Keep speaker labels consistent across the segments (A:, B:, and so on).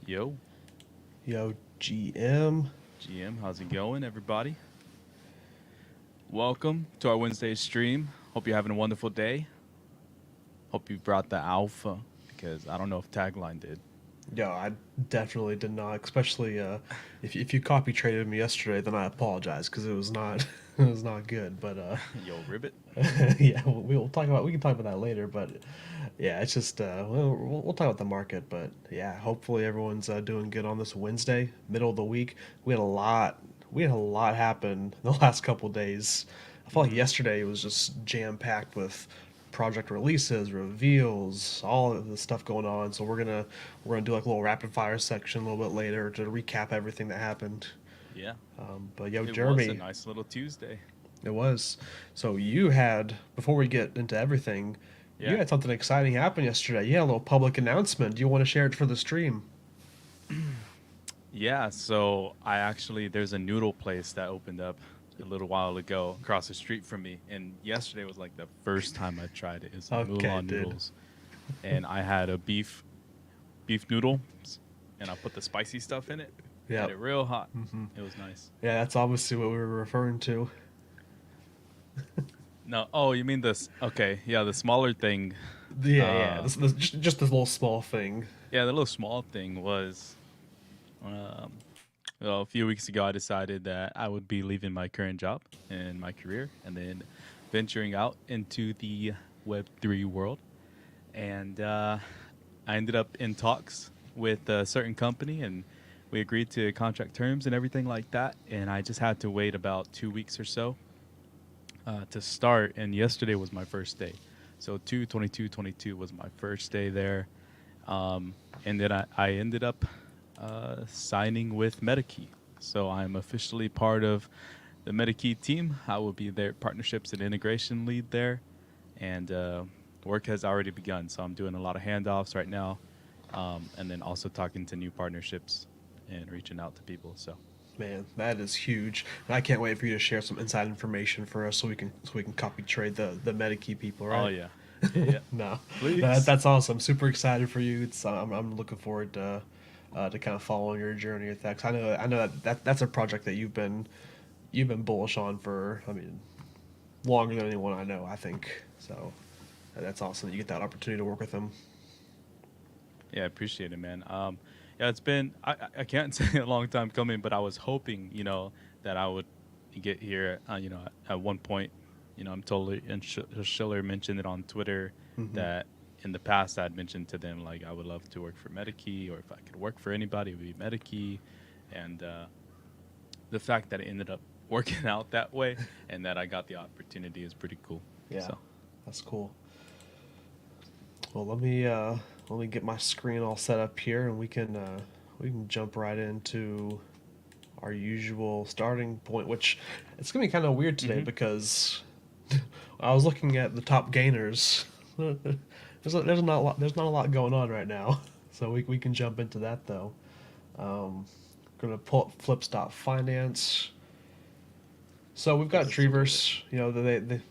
A: Yo,
B: Yo, GM.
A: GM, how's it going, everybody? Welcome to our Wednesday stream. Hope you're having a wonderful day. Hope you brought the alpha because I don't know if Tagline did.
B: Yo, I definitely did not. Especially if you copy traded me yesterday, then I apologize because it was not it was not good. But
A: Yo, Ribbit.
B: yeah, we can talk about that later. But yeah, it's just we'll talk about the market. But yeah, hopefully everyone's doing good on this Wednesday, middle of the week. We had a lot happen the last couple days. I felt like
A: Mm-hmm.
B: yesterday was just jam packed with project releases, reveals, all of the stuff going on. So we're gonna do like a little rapid fire section a little bit later to recap everything that happened.
A: Yeah,
B: But yo,
A: it was a
B: Jeremy,
A: nice little Tuesday.
B: it was. So you had before we get into everything, you
A: Yeah.
B: had something exciting happen yesterday. You had a little public announcement. Do you want to share it for the stream?
A: Yeah, so there's a noodle place that opened up a little while ago across the street from me. And yesterday was like the first time I tried it. It's
B: Okay,
A: Mulan
B: dude.
A: noodles. And I had a beef noodle, and I put the spicy stuff in it. Had
B: Yep.
A: it real hot. It was nice.
B: Yeah, that's obviously what we were referring to.
A: No, oh, you mean this? Okay, yeah, the smaller thing.
B: Yeah, yeah.
A: Uh,
B: Just this little small thing.
A: yeah, the little small thing was, um, well, a few weeks ago, I decided that I would be leaving my current job and my career, and then venturing out into the Web3 world. And I ended up in talks with a certain company, and we agreed to contract terms and everything like that. And I just had to wait about 2 weeks or so to start. And yesterday was my first day. So 2/22/22 was my first day there. And then I ended up signing with MetaKey. So I'm officially part of the MetaKey team. I will be their partnerships and integration lead there. And work has already begun. So I'm doing a lot of handoffs right now. And then also talking to new partnerships and reaching out to people. So
B: Man, that is huge. And I can't wait for you to share some inside information for us so we can copy trade the Medikey people,
A: oh
B: right?
A: yeah, yeah, yeah.
B: No,
A: Please.
B: that's awesome. Super excited for you. I'm looking forward to kind of following your journey with that. 'Cause I know that's a project that you've been bullish on for, I mean, longer than anyone I know. I think so. That's awesome that you get that opportunity to work with them.
A: Yeah, I appreciate it, man. Yeah, it's been I can't say a long time coming, but I was hoping, that I would get here. At one point, I'm totally. And Schiller mentioned it on Twitter
B: Hmm.
A: that in the past I'd mentioned to them like I would love to work for Medikey, or if I could work for anybody, it would be Medikey. And the fact that it ended up working out that way and that I got the opportunity is pretty cool.
B: Yeah,
A: So
B: that's cool. Well, let me get my screen all set up here, and we can jump right into our usual starting point. Which it's gonna be kind of weird today
A: hmm
B: because I was looking at the top gainers. There's not a lot going on right now, so we can jump into that though. Um, Gonna pull up Flips.finance. So we've got
A: sweet.
B: Treeverse.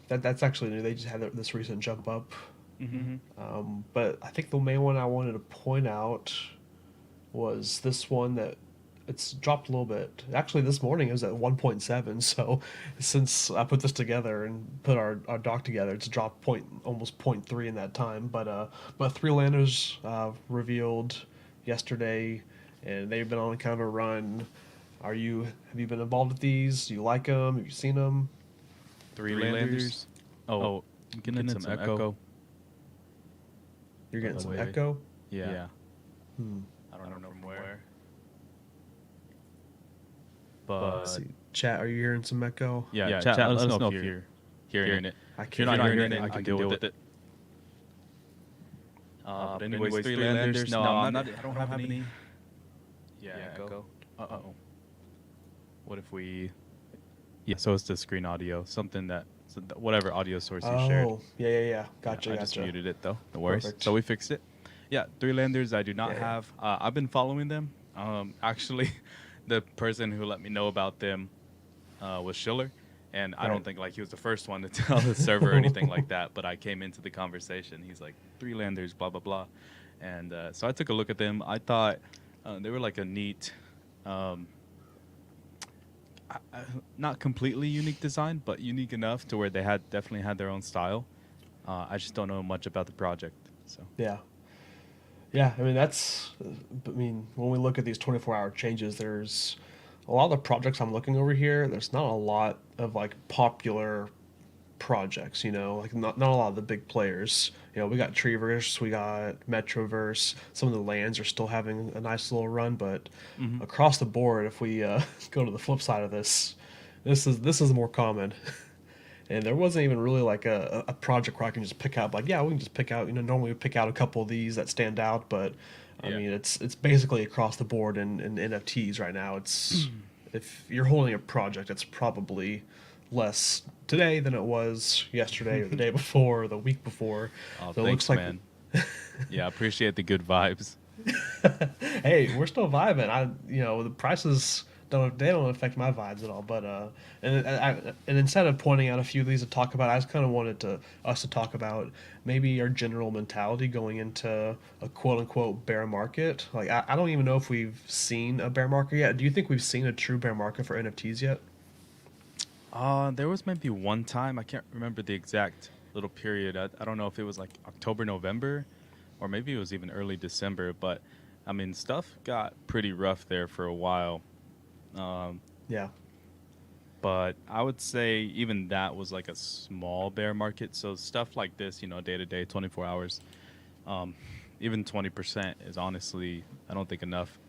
B: That's actually new. They just had this recent jump up.
A: hmm
B: But I think the main one I wanted to point out was this one that it's dropped a little bit. Actually, this morning it was at 1.7. So since I put this together and put our doc together, it's dropped almost point 0.3 in that time. But three landers revealed yesterday, and they've been on kind of a run. Have you been involved with these? Do you like them? Have you seen them?
A: Three landers. Oh, I'm getting some echo.
B: You're getting
A: Oh,
B: some
A: wait.
B: echo.
A: Yeah.
B: Hmm.
A: I don't know from where.
B: Let's
A: But
B: see. Chat, are you hearing some echo?
A: yeah, chat, let us know if you're hearing it.
B: I
A: If you're
B: can't
A: not
B: hear
A: hearing it,
B: anything.
A: I can deal with it. But anyways, three landers. No, I'm not. I don't have any. Yeah, echo. Uh-oh. What if we? Yeah, so it's the screen audio, whatever audio source you shared.
B: Oh, yeah, yeah, yeah.
A: Yeah,
B: Gotcha,
A: I just
B: gotcha.
A: muted it though. No worries.
B: Perfect.
A: So we fixed it. Yeah, three landers I do not
B: Yeah, yeah.
A: have. I've been following them. Actually, the person who let me know about them was Schiller, and I don't
B: Right.
A: think like he was the first one to tell the server or anything like that. But I came into the conversation. He's like three landers, blah blah blah, and so I took a look at them. I thought They were like a neat, um, not completely unique design, but unique enough to where they had definitely had their own style. I just don't know much about the project. So
B: Yeah. Yeah, I mean that's. I mean, when we look at these 24-hour changes, there's a lot of the projects I'm looking over here. There's not a lot of like popular projects, like not a lot of the big players. We got Treeverse, we got Metroverse. Some of the lands are still having a nice little run, but
A: hmm
B: across the board, if we go to the flip side of this, this is more common. And there wasn't even really like a project where I can just pick out like, yeah, we can just pick out, normally we pick out a couple of these that stand out, but I
A: yeah,
B: mean it's basically across the board in NFTs right now. It's If you're holding a project, it's probably less today than it was yesterday or the day before or the week before.
A: oh,
B: So it looks
A: thanks,
B: like
A: man. Yeah, I appreciate the good vibes.
B: hey, we're still vibing. The prices don't affect my vibes at all. But and instead of pointing out a few of these to talk about, I just kind of wanted to us to talk about maybe our general mentality going into a quote unquote bear market. Like I don't even know if we've seen a bear market yet. Do you think we've seen a true bear market for NFTs yet?
A: There was maybe one time I can't remember the exact little period. I don't know if it was like October, November, or maybe it was even early December. But I mean, stuff got pretty rough there for a while. Um,
B: Yeah.
A: but I would say even that was like a small bear market. So stuff like this, day to day, 24 hours, um, even 20% is honestly, I don't think enough.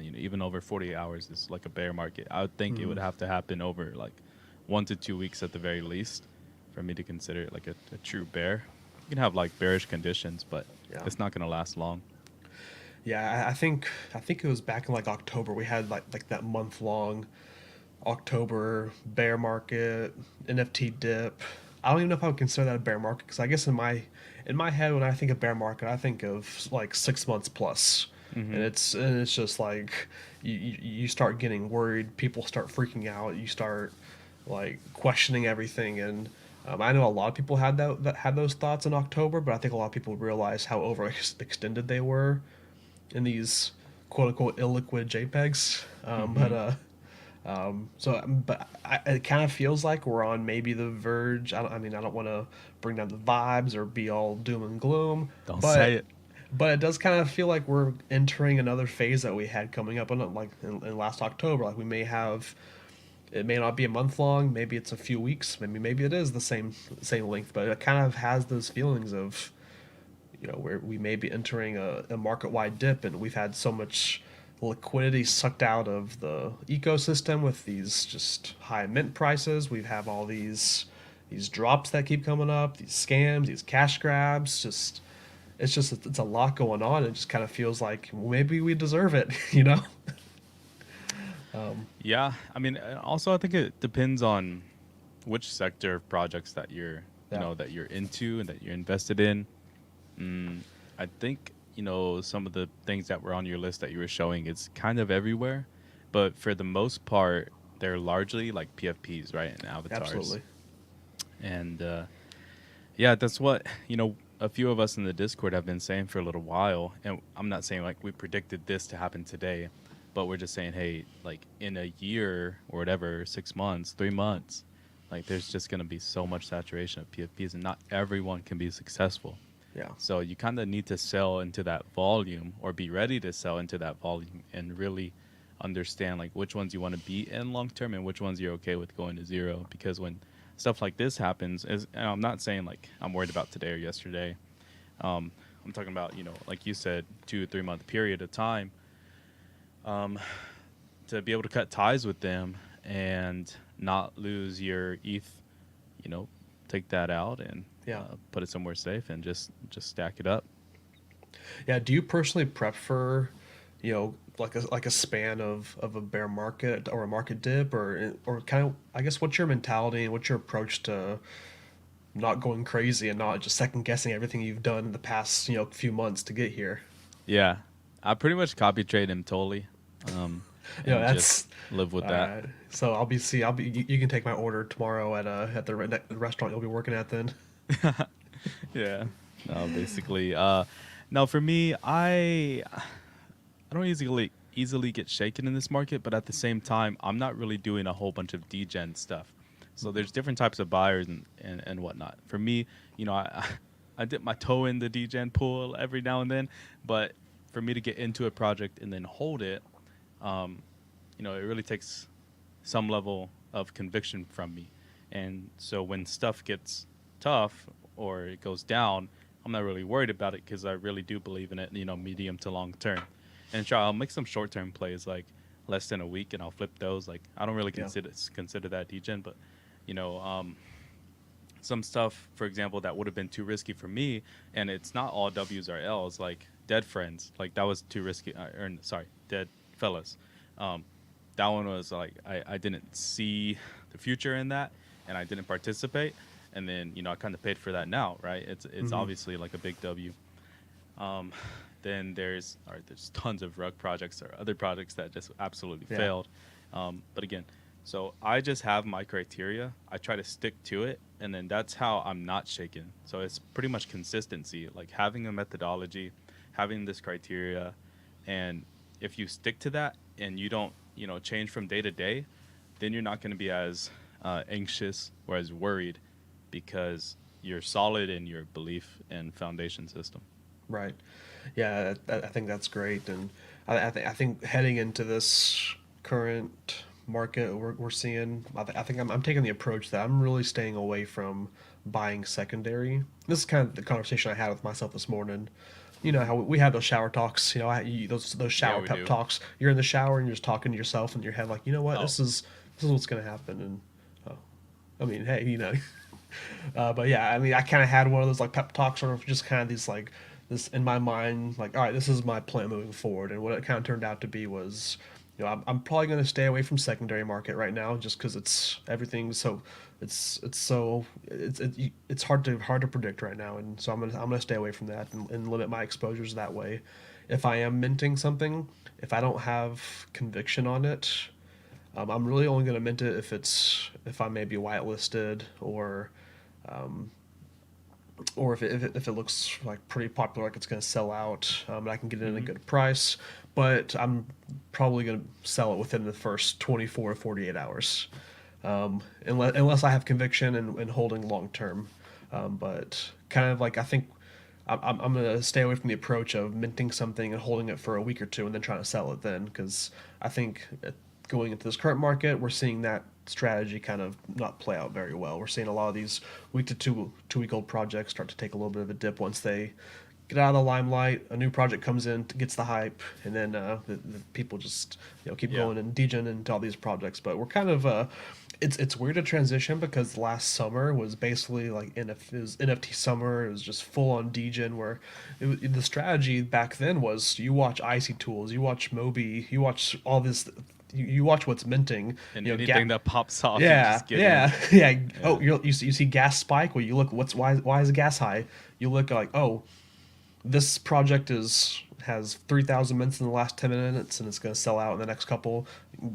A: Even over 48 hours is like a bear market. I would think it would
B: Hmm.
A: have to happen over like 1 to 2 weeks at the very least for me to consider it like a true bear. You can have like bearish conditions, but
B: Yeah.
A: it's not going to last long.
B: Yeah. I think it was back in like October. We had like that month long October bear market, NFT dip. I don't even know if I would consider that a bear market because I guess in my head when I think of bear market, I think of like 6 months plus, and
A: hmm
B: it's just like you start getting worried, people start freaking out, you start like questioning everything, and I know a lot of people that had those thoughts in October, but I think a lot of people realized how overextended they were in these quote unquote illiquid JPEGs.
A: hmm
B: It kind of feels like we're on maybe the verge. I mean, I don't want to bring down the vibes or be all doom and gloom,
A: Don't say
B: but
A: it.
B: it does kind of feel like we're entering another phase that we had coming up like in last October. Like we may have, it may not be a month long, maybe it's a few weeks, maybe it is the same length, but it kind of has those feelings of where we may be entering a market wide dip, and we've had so much liquidity sucked out of the ecosystem with these just high mint prices. We have all these drops that keep coming up, these scams, these cash grabs. It's a lot going on. It just kind of feels like maybe we deserve it, you know?
A: Yeah, I mean, also I think it depends on which sector of projects that
B: Yeah,
A: that you're into and that you're invested in. Mm, I think, some of the things that were on your list that you were showing, it's kind of everywhere, but for the most part, they're largely like PFPs, right? And avatars.
B: absolutely.
A: And yeah, that's what, a few of us in the Discord have been saying for a little while. And I'm not saying like we predicted this to happen today, but we're just saying, hey, like in a year or whatever, 6 months, 3 months, like there's just going to be so much saturation of PFPs and not everyone can be successful.
B: Yeah.
A: So you kind of need to sell into that volume or be ready to sell into that volume and really understand like which ones you want to be in long term and which ones you're okay with going to zero. Because when stuff like this happens, and I'm not saying like I'm worried about today or yesterday. Um, I'm talking about like you said, 2 or 3 month period of time um, to be able to cut ties with them and not lose your ETH. You know, take that out and
B: Yeah.
A: put it somewhere safe and just stack it up.
B: Yeah. Do you personally prep for, like a span of a bear market or a market dip, or kind of, I guess, what's your mentality and what's your approach to not going crazy and not just second guessing everything you've done in the past few months to get here?
A: Yeah, I pretty much copy trade him totally, and just
B: That's
A: live with
B: all
A: that.
B: right. So you can take my order tomorrow at the restaurant you'll be working at then.
A: Yeah. No, basically. No, for me, I don't easily get shaken in this market, but at the same time, I'm not really doing a whole bunch of degen stuff. So there's different types of buyers and whatnot. For me, I dip my toe in the degen pool every now and then, but for me to get into a project and then hold it, um, it really takes some level of conviction from me. And so when stuff gets tough or it goes down, I'm not really worried about it because I really do believe in it, medium to long term. And sure, I'll make some short term plays like less than a week and I'll flip those. Like I don't really
B: Yeah.
A: consider that degen, but you know, um, some stuff, for example, that would have been too risky for me, and it's not all W's or L's. Like Dead Friends, like that was too risky. Or sorry, Dead Fellas. Um, that one was like I didn't see the future in that, and I didn't participate. And then I kind of paid for that now, right? It's
B: Hmm.
A: obviously like a big W. Um, then there's tons of rug projects or other projects that just absolutely
B: Yeah.
A: failed. But again, so I just have my criteria. I try to stick to it, and then that's how I'm not shaken. So it's pretty much consistency, like having a methodology, having this criteria, and if you stick to that and you don't, change from day to day, then you're not going to be as anxious or as worried because you're solid in your belief and foundation system.
B: Right. Yeah, I think that's great, and I think heading into this current market we're seeing, I think I'm taking the approach that I'm really staying away from buying secondary. This is kind of the conversation I had with myself this morning. You know how we have those shower talks. Those
A: Yeah,
B: shower
A: we
B: pep
A: do.
B: talks. You're in the shower and you're just talking to yourself in your head, like, you know what,
A: Oh,
B: this is what's gonna happen, and oh, I mean, hey, but yeah, I mean, I kind of had one of those like pep talks, sort of just kind of these like this in my mind, like, all right, this is my plan moving forward. And what it kind of turned out to be was, I'm probably going to stay away from secondary market right now, just because it's everything so it's hard to predict right now, and so I'm gonna stay away from that and limit my exposures that way. If I am minting something, if I don't have conviction on it, I'm really only going to mint it if I may be whitelisted or if it looks like pretty popular, like it's going to sell out, and I can get it in a
A: hmm
B: good price. But I'm probably going to sell it within the first 24 to 48 hours, unless I have conviction and holding long term. But kind of like I think I'm going to stay away from the approach of minting something and holding it for a week or two and then trying to sell it then, because I think going into this current market, we're seeing that strategy kind of not play out very well. We're seeing a lot of these week to two week old projects start to take a little bit of a dip once they get out of the limelight. A new project comes in, gets the hype, and then the people just keep
A: yeah.
B: going and degen into all these projects. But we're kind of it's weird to transition because last summer was basically like it was NFT summer. It was just full on degen where the strategy back then was you watch icy tools, you watch Moby, you watch all this. You watch what's minting,
A: And
B: you know,
A: anything
B: gap.
A: that pops off, you
B: Yeah,
A: just get in.
B: yeah, yeah. Oh,
A: Yeah.
B: you see gas spike. Well, you look. Why is the gas high? You look like, oh, this project has 3,000 mints in the last 10 minutes, and it's going to sell out in the next couple.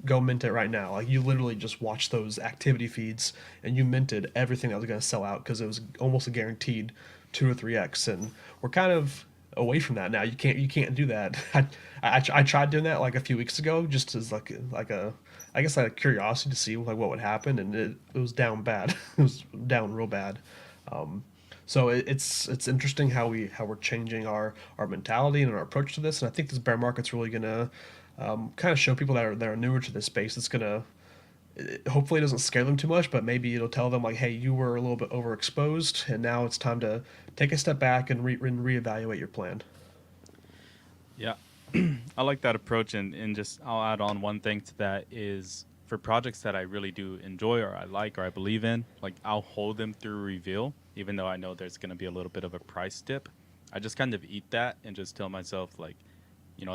B: Go mint it right now. Like you literally just watch those activity feeds, and you minted everything that was going to sell out because it was almost a guaranteed 2 or 3x. And we're kind of away from that now. You can't do that. I tried doing that like a few weeks ago, just as like a I guess out of curiosity to see like what would happen, and it was down bad. It was down real bad. So it's interesting how we're changing our mentality and our approach to this, and I think this bear market's really gonna kind of show people that are newer to this space. It's gonna hopefully it doesn't scare them too much, but maybe it'll tell them like, hey, you were a little bit overexposed, and now it's time to take a step back and reevaluate your plan.
A: Yeah. I like that approach, and just I'll add on one thing to that is for projects that I really do enjoy or I like or I believe in, like I'll hold them through reveal, even though I know there's gonna be a little bit of a price dip. I just kind of eat that and just tell myself like,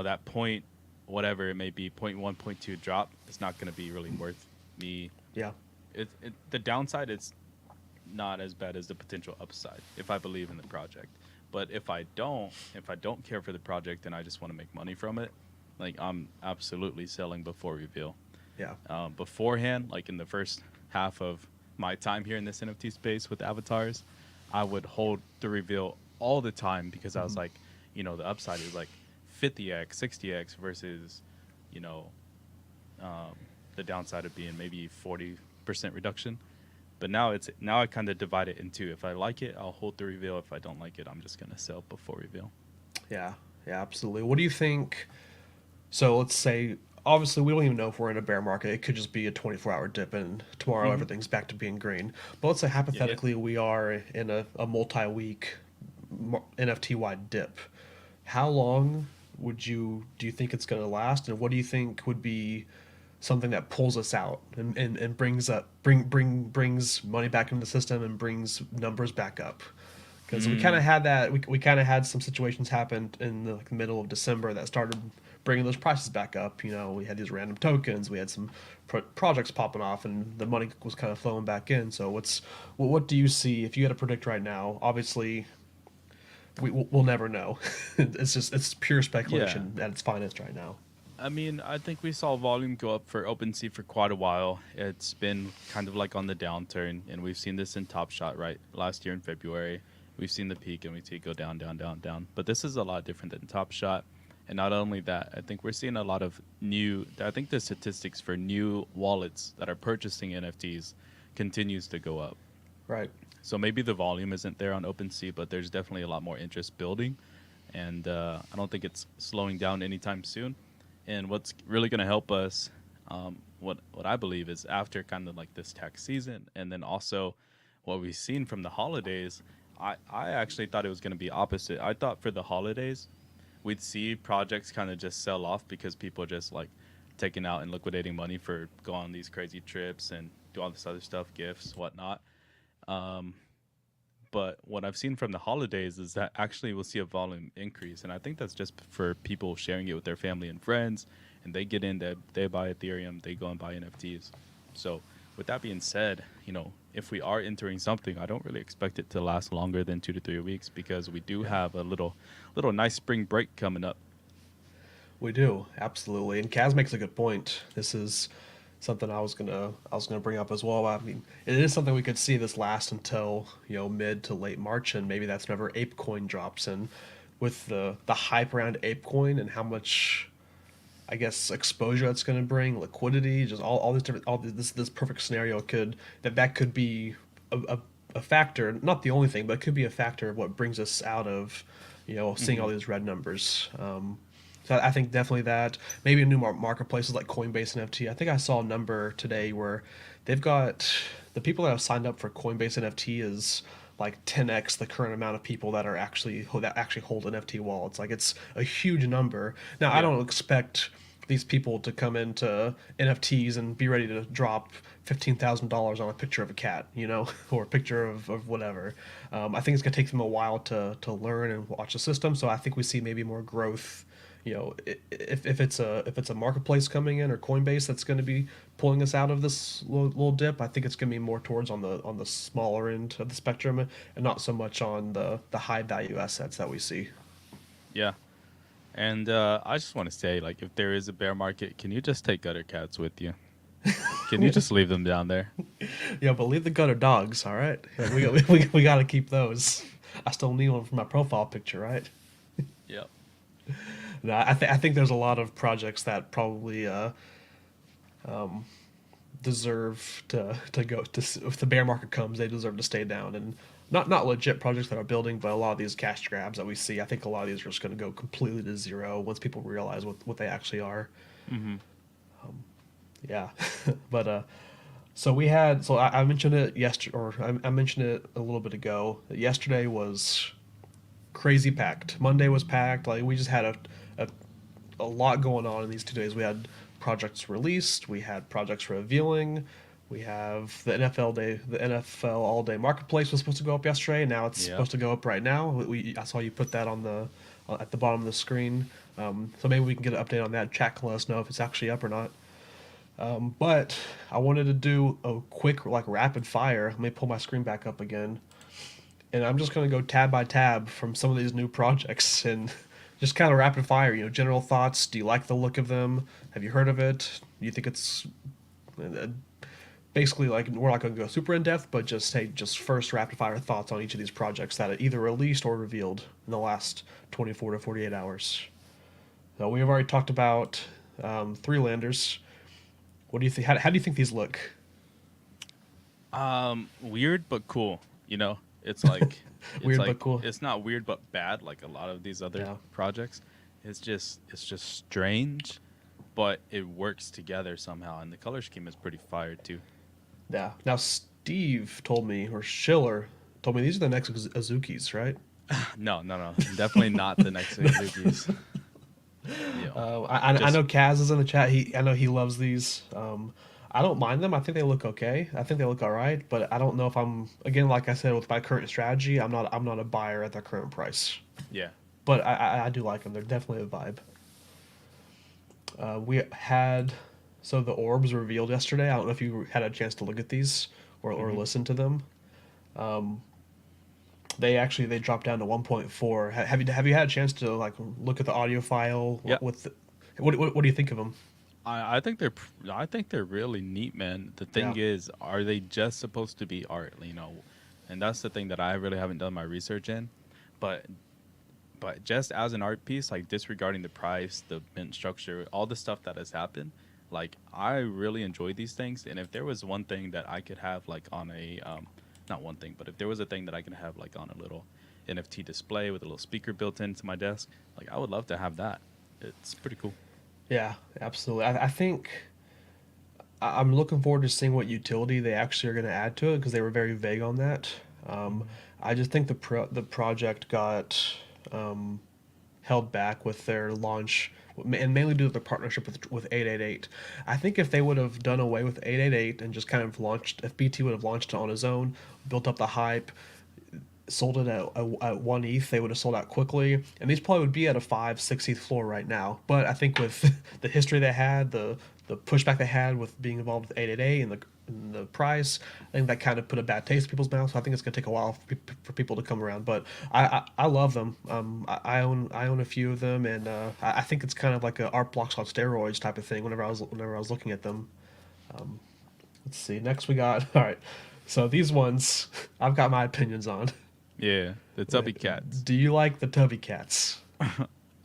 A: that point, whatever it may be, point one, point two drop, it's not gonna be really worth me.
B: Yeah.
A: The downside is not as bad as the potential upside if I believe in the project. But if I don't care for the project and I just want to make money from it, like I'm absolutely selling before reveal.
B: Yeah.
A: Beforehand, like in the first half of my time here in this NFT space with avatars, I would hold the reveal all the time because I was
B: Hmm.
A: like, the upside is like 50x, 60x versus, you know, um, the downside of being maybe 40% reduction. But now I kind of divide it into, if I like it, I'll hold the reveal. If I don't like it, I'm just gonna sell before reveal.
B: Yeah, yeah, absolutely. What do you think? So let's say, obviously, we don't even know if we're in a bear market. It could just be a 24-hour dip, and tomorrow
A: Mm-hmm.
B: everything's back to being green. But let's say
A: Yeah, yeah.
B: hypothetically we are in a multi-week NFT wide dip. How long do you think it's going to last, and what do you think would be something that pulls us out and brings money back into the system and brings numbers back up? Because we kind of
A: Mm,
B: had that. We kind of had some situations happen in the, like, middle of December that started bringing those prices back up. We had these random tokens, we had some projects popping off, and the money was kind of flowing back in. So what do you see if you had to predict right now? Obviously, we'll never know. It's pure
A: yeah.
B: speculation at its finest right now.
A: I mean, I think we saw volume go up for OpenSea for quite a while. It's been kind of like on the downturn, and we've seen this in Top Shot, right? Last year in February, we've seen the peak and we see it go down, down, down, down. But this is a lot different than Top Shot. And not only that, I think we're seeing a lot of I think the statistics for new wallets that are purchasing NFTs continues to go up.
B: Right.
A: So maybe the volume isn't there on OpenSea, but there's definitely a lot more interest building, and I don't think it's slowing down anytime soon. And what's really going to help us, what I believe is after kind of like this tax season, and then also what we've seen from the holidays. I actually thought it was going to be opposite. I thought for the holidays we'd see projects kind of just sell off because people just like taking out and liquidating money for go on these crazy trips and do all this other stuff, gifts, whatnot. Um, but what I've seen from the holidays is that actually we'll see a volume increase, and I think that's just for people sharing it with their family and friends, and they get in, they buy Ethereum, they go and buy NFTs. So with that being said, if we are entering something, I don't really expect it to last longer than 2 to 3 weeks because we do
B: Yeah.
A: have a little nice spring break coming up.
B: We do, absolutely. And Kaz makes a good point. This is something I was gonna bring up as well. I mean, it is something we could see this last until mid to late March, and maybe that's whenever ApeCoin drops. And with the hype around ApeCoin and how much, I guess, exposure that's going to bring, liquidity, just all this different, this perfect scenario that could be a factor, not the only thing, but it could be a factor of what brings us out of seeing all
A: Hmm.
B: these red numbers. So I think definitely that maybe a new marketplaces like Coinbase NFT. I think I saw a number today where they've got the people that have signed up for Coinbase NFT is like 10x the current amount of people that actually hold NFT wallets. Like, it's a huge number. Now, I
A: Yeah.
B: don't expect these people to come into NFTs and be ready to drop $15,000 on a picture of a cat, or a picture of whatever. I think it's gonna take them a while to learn and watch the system. So I think we see maybe more growth. If it's a marketplace coming in or Coinbase that's going to be pulling us out of this little dip, I think it's going to be more towards on the smaller end of the spectrum, and not so much on the high value assets that we see.
A: Yeah. And I just want to say, like, if there is a bear market, can you just take gutter cats with you? Can you just leave them down there?
B: Yeah, but leave the gutter dogs, all right? Like, we got to keep those. I still need one for my profile picture, right?
A: Yep.
B: No, I think there's a lot of projects that probably deserve to go to, if the bear market comes, they deserve to stay down. And not legit projects that are building, but a lot of these cash grabs that we see, I think a lot of these are just going to go completely to zero once people realize what they actually are.
A: Hmm.
B: Yeah. But I mentioned it yesterday, or I mentioned it a little bit ago. Yesterday was crazy packed. Monday was packed. Like, we just had a a lot going on in these 2 days. We had projects released, we had projects revealing, we have the NFL All Day Marketplace was supposed to go up yesterday, and now it's
A: Yep.
B: supposed to go up right now. I saw you put that at the bottom of the screen, so maybe we can get an update on that. Chat can let us know if it's actually up or not. But I wanted to do a quick, like, rapid fire. Let me pull my screen back up again, and I'm just going to go tab by tab from some of these new projects and just kind of rapid fire. General thoughts. Do you like the look of them? Have you heard of it? Do you think it's uh, basically, like, we're not going to go super in depth, but just first rapid fire thoughts on each of these projects that are either released or revealed in the last 24 to 48 hours. So we have already talked about three landers. What do you think? How do you think these look?
A: Weird but cool. You know, it's like
B: Weird but cool.
A: it's not weird but bad like a lot of these other
B: Yeah,
A: projects. It's just strange, but it works together somehow, and the color scheme is pretty fire too.
B: yeah. Now Steve told me, or Schiller told me, these are the next Azukis, right?
A: No, no, no, definitely not the next Suzuki's. You know,
B: I
A: just
B: know Kaz is in the chat. I know he loves these. I don't mind them. I think they look okay. I think they look all right. But I don't know if I'm, again, like I said, with my current strategy, I'm not a buyer at their current price.
A: yeah.
B: But I do like them. They're definitely a vibe. We had so the orbs revealed yesterday. I don't know if you had a chance to look at these or
A: Hmm.
B: listen to them. They dropped down to 1.4. Have you had a chance to like look at the audio file
A: Yeah,
B: with what do you think of them?
A: I think I think they're really neat, man. The thing
B: Yeah.
A: is, are they just supposed to be art? You know, and that's the thing that I really haven't done my research in. But just as an art piece, like disregarding the price, the mint structure, all the stuff that has happened, like I really enjoy these things. And if there was one thing that I could have like on a not one thing, but if there was a thing that I could have like on a little NFT display with a little speaker built into my desk, like I would love to have that. It's pretty cool.
B: Yeah, absolutely. I think I'm looking forward to seeing what utility they actually are going to add to it because they were very vague on that. Um,
A: Mhm.
B: I just think the project got held back with their launch, and mainly due to the partnership with 888. I think if they would have done away with 888 and just kind of launched, if BT would have launched it on his own, built up the hype, sold it at 1 ETH, they would have sold out quickly, and these probably would be at a 6 ETH floor right now. But I think with the history they had, the pushback they had with being involved with 888 and the price, I think that kind of put a bad taste in people's mouths. So I think it's going to take a while for people to come around. But I love them. I own a few of them, and I think it's kind of like a art blocks on steroids type of thing. Whenever I was looking at them, let's see. Next we got all right. So these ones I've got my opinions on.
A: Yeah, the tubby cats.
B: Do you like the Tubby Cats?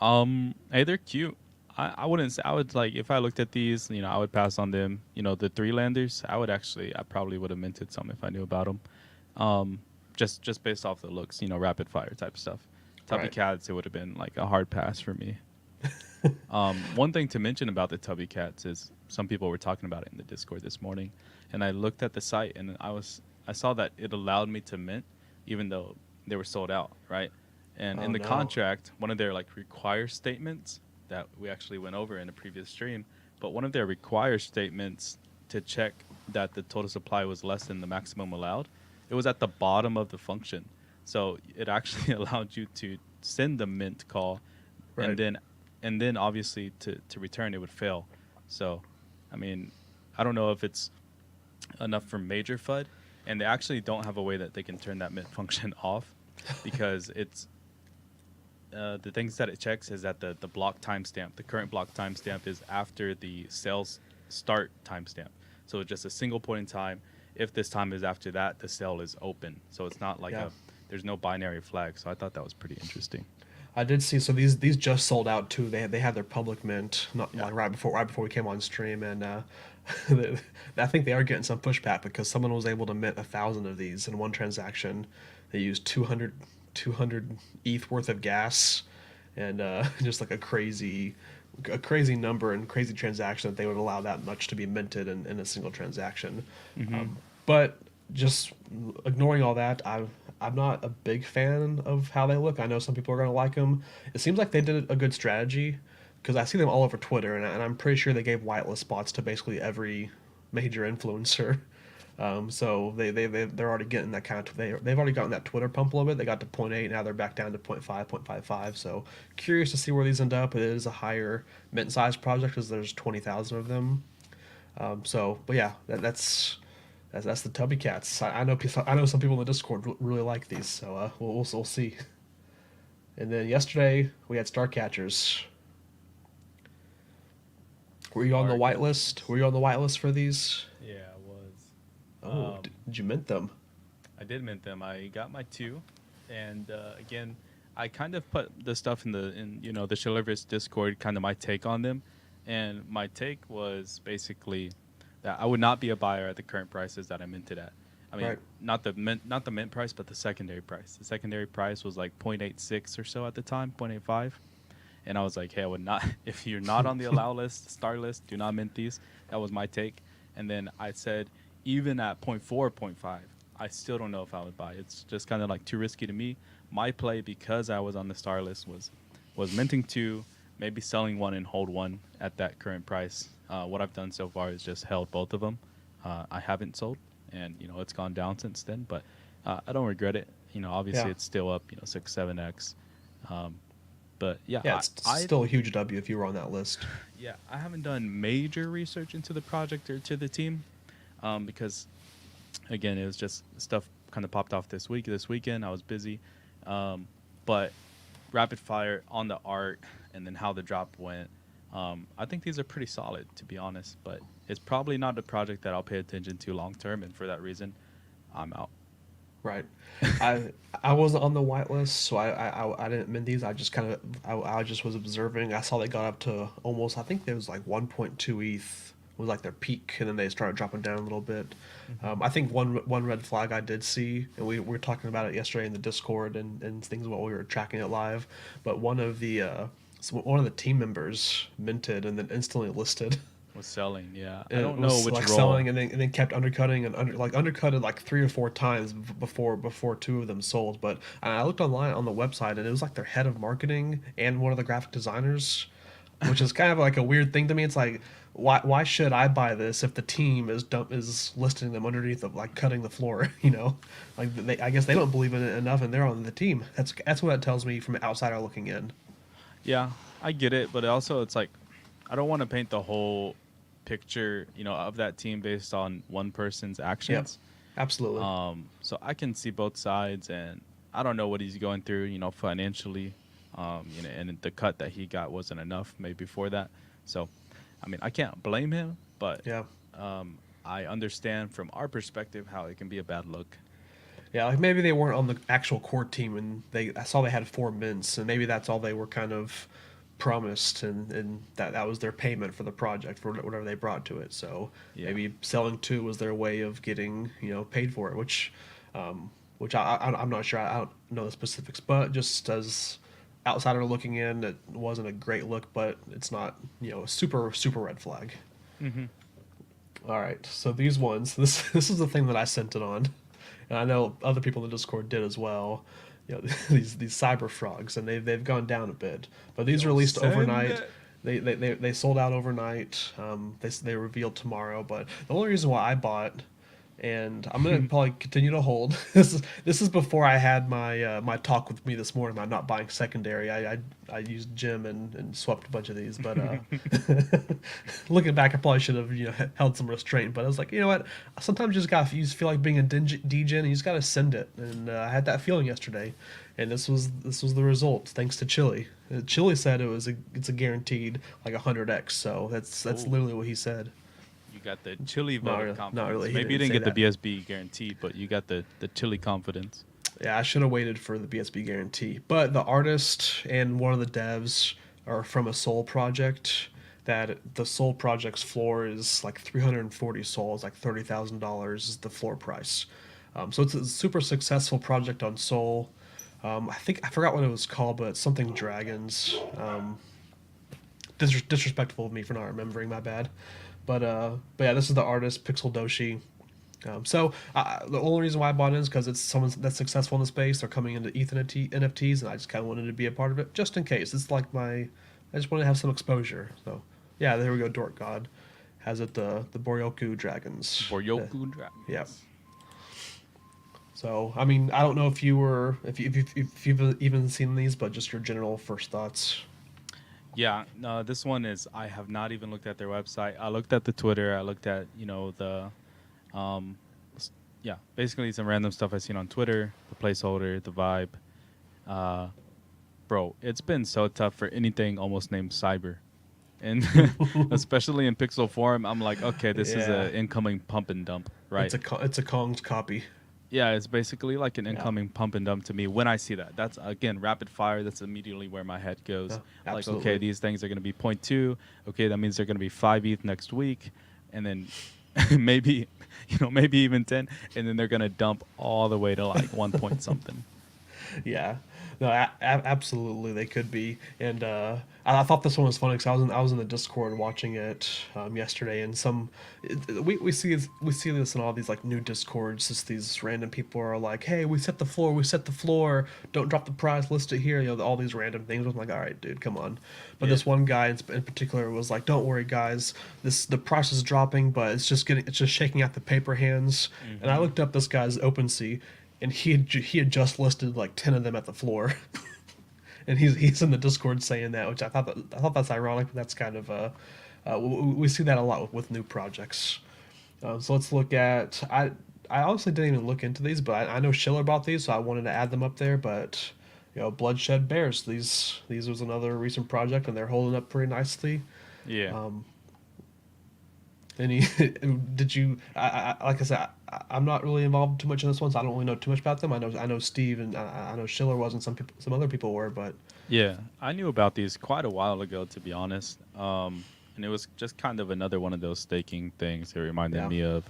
A: Hey, they're cute. I wouldn't say I would like if I looked at these, you know, I would pass on them. You know, the three landers, I probably would have minted some if I knew about them. Um, just based off the looks, you know, rapid fire type stuff. Tubby
B: Right.
A: cats, it would have been like a hard pass for me. One thing to mention about the tubby cats is some people were talking about it in the Discord this morning, and I looked at the site and I saw that it allowed me to mint, even though they were sold out, right? And
B: Oh
A: in the
B: no.
A: contract, one of their like require statements that we actually went over in a previous stream, but one of their require statements to check that the total supply was less than the maximum allowed, it was at the bottom of the function. So it actually allowed you to send the mint call, and
B: Right.
A: then obviously to return it would fail. So, I mean, I don't know if it's enough for major FUD, and they actually don't have a way that they can turn that mint function off because it's the things that it checks is that the block timestamp, the current block timestamp is after the sales start timestamp. So it's just a single point in time. If this time is after that, the sale is open. So it's not like
B: Yeah.
A: there's no binary flag. So I thought that was pretty interesting.
B: I did see. So these just sold out too. They had their public mint not
A: Yeah.
B: like right before we came on stream, and I think they are getting some pushback because someone was able to mint 1,000 of these in one transaction. They used 200 ETH worth of gas, and just like a crazy number and crazy transaction that they would allow that much to be minted in a single transaction.
A: Hmm.
B: But just ignoring all that, I'm not a big fan of how they look. I know some people are going to like them. It seems like they did a good strategy because I see them all over Twitter, and I'm pretty sure they gave whitelist spots to basically every major influencer. So they're already getting that kind of they've already gotten that Twitter pump a little bit. They got to point 0.8, now they're back down to 0.5, 0.55. So curious to see where these end up. It is a higher mint size project because there's 20,000 of them. But yeah, that's the Tubby Cats. I know some people in the Discord really like these, so we'll see. And then yesterday we had Starcatchers. Were you on the
A: Star
B: whitelist?
A: catchers.
B: Were you on the whitelist for these?
A: Yeah, it was.
B: Oh, did you mint them?
A: I did mint them. I got my two, and again, I kind of put the stuff in the Shillerverse Discord, kind of my take on them, and my take was basically that I would not be a buyer at the current prices that I minted at. I mean,
B: Right.
A: not the mint price, but the secondary price. The secondary price was like 0.86 or so at the time, 0.85. And I was like, hey, I would not, if you're not on the allow list, star list, do not mint these. That was my take. And then I said, even at point 0.4, point 0.5, I still don't know if I would buy. It's just kind of like too risky to me. My play, because I was on the star list, was minting two, maybe selling one and hold one at that current price. What I've done so far is just held both of them. I haven't sold, and it's gone down since then, but I don't regret it. Obviously
B: Yeah.
A: it's still up, 6, 7x. Um, but yeah,
B: Yeah, it's
A: I
B: still a huge W if you were on that list.
A: yeah, I haven't done major research into the project or to the team, because again, it was just stuff kind of popped off this weekend. I was busy, but rapid fire on the art and then how the drop went. I think these are pretty solid, to be honest. But it's probably not a project that I'll pay attention to long term, and for that reason, I'm out.
B: Right. I I wasn't on the whitelist, so I didn't mint these. I just kind of I just was observing. I saw they got up to almost, I think there was like 1.2 ETH was like their peak, and then they started dropping down a little bit.
A: Hmm.
B: I think one red flag I did see, and we were talking about it yesterday in the Discord and things while we were tracking it live. But one of the team members minted and then instantly listed.
A: Was selling, yeah. I
B: It
A: don't know
B: was
A: which
B: like
A: role.
B: selling and then kept undercutting and undercutted like 3 or 4 times before two of them sold. But I looked online on the website and it was like their head of marketing and one of the graphic designers, which is kind of like a weird thing to me. It's like, why should I buy this if the team is listing them underneath of like cutting the floor? Like I guess they don't believe in it enough and they're on the team. That's what it tells me from an outsider looking in.
A: Yeah, I get it, but also it's like I don't want to paint the whole picture, of that team based on one person's
B: Yep,
A: actions.
B: absolutely.
A: So I can see both sides, and I don't know what he's going through, financially. And the cut that he got wasn't enough, maybe for that. So, I mean, I can't blame him, but
B: Yeah.
A: I understand from our perspective how it can be a bad look.
B: Yeah, like maybe they weren't on the actual core team, and I saw they had 4 mints, and maybe that's all they were kind of promised, and that was their payment for the project for whatever they brought to it. So
A: Yeah.
B: maybe selling two was their way of getting paid for it, which I'm not sure. I don't know the specifics, but just as outsider looking in, it wasn't a great look, but it's not a super red flag.
A: Hmm.
B: All right, so these ones, this is the thing that I sent it on, and I know other people in the Discord did as well. These cyber frogs, and they've gone down a bit, but these
A: Yo,
B: released
A: send
B: overnight.
A: it.
B: They sold out overnight. They revealed tomorrow, but the only reason why I bought, and I'm gonna probably continue to hold. This is before I had my talk with me this morning about not buying secondary. I used Jim and swept a bunch of these, but looking back, I probably should have held some restraint. But I was like, you know what? Sometimes you just feel like being a degen, and you just gotta send it. And I had that feeling yesterday, and this was the result thanks to Chili. Chili said it's a guaranteed like 100x. So that's
A: Oh,
B: literally what he said.
A: you got the chili
B: Not
A: vote of
B: really, not
A: confidence.
B: really. He
A: Maybe you
B: didn't
A: didn't
B: say
A: get the
B: that.
A: BSB guaranteed, but you got the chili confidence.
B: Yeah, I should have waited for the BSB guarantee. But the artist and one of the devs are from a Soul project. That the Soul project's floor is like 340 souls, like $30,000 is the floor price. So it's a super successful project on Soul. I think I forgot what it was called, but it's something dragons. Disrespectful of me for not remembering. My bad. But yeah, this is the artist Pixel Doshi. So the only reason why I bought in is because it's someone that's successful in the space. They're coming into ETH NFTs, and I just kind of wanted to be a part of it, just in case. It's like I just wanted to have some exposure. So yeah, there we go. Dork God has it the Boryoku dragons.
A: Boryoku
B: Yeah.
A: dragons.
B: So I mean, I don't know if you were if you've even seen these, but just your general first thoughts.
A: Yeah, no, this one is I have not even looked at their website. I looked at the Twitter. I looked at the um, yeah, basically some random stuff I seen on Twitter, the placeholder, the vibe. Uh, Bro, it's been so tough for anything almost named cyber, and especially in pixel form. I'm like, okay, this is
B: Yeah,
A: a incoming pump and dump, right?
B: it's a Kong's copy.
A: Yeah, it's basically like an
B: Yeah.
A: incoming pump and dump to me when I see that. That's again rapid fire. That's immediately where my head goes.
B: Yeah.
A: Like, okay,
B: Absolutely.
A: these things are going to be point 0.2. Okay, that means they're going to be 5 ETH next week, and then maybe, maybe even 10, and then they're going to dump all the way to like 1 point something.
B: Yeah, no, absolutely they could be. And I thought this one was funny because I was in the Discord watching it yesterday, and we see this in all these like new Discords. Just these random people are like, "Hey, we set the floor. Don't drop the price. List it here." All these random things. I'm like, "All right, dude, come on." But
A: Yeah.
B: this one guy in particular was like, "Don't worry, guys. The price is dropping, but it's just shaking out the paper hands." And I
A: Hmm.
B: looked up this guy's OpenSea, and he had just listed like 10 of them at the floor. And he's in the Discord saying that, which I thought that's ironic, but that's kind of we see that a lot with new projects. So let's look at I honestly didn't even look into these, but I know Schiller bought these, so I wanted to add them up there. But Bloodshed Bears, these was another recent project, and they're holding up pretty nicely.
A: Yeah.
B: Any did you? Like I said, I'm not really involved too much in this one, so I don't really know too much about them. I know Steve and I know Schiller was, and some other people were, but
A: Yeah, I knew about these quite a while ago, to be honest. And it was just kind of another one of those staking things. It reminded
B: yeah,
A: me of,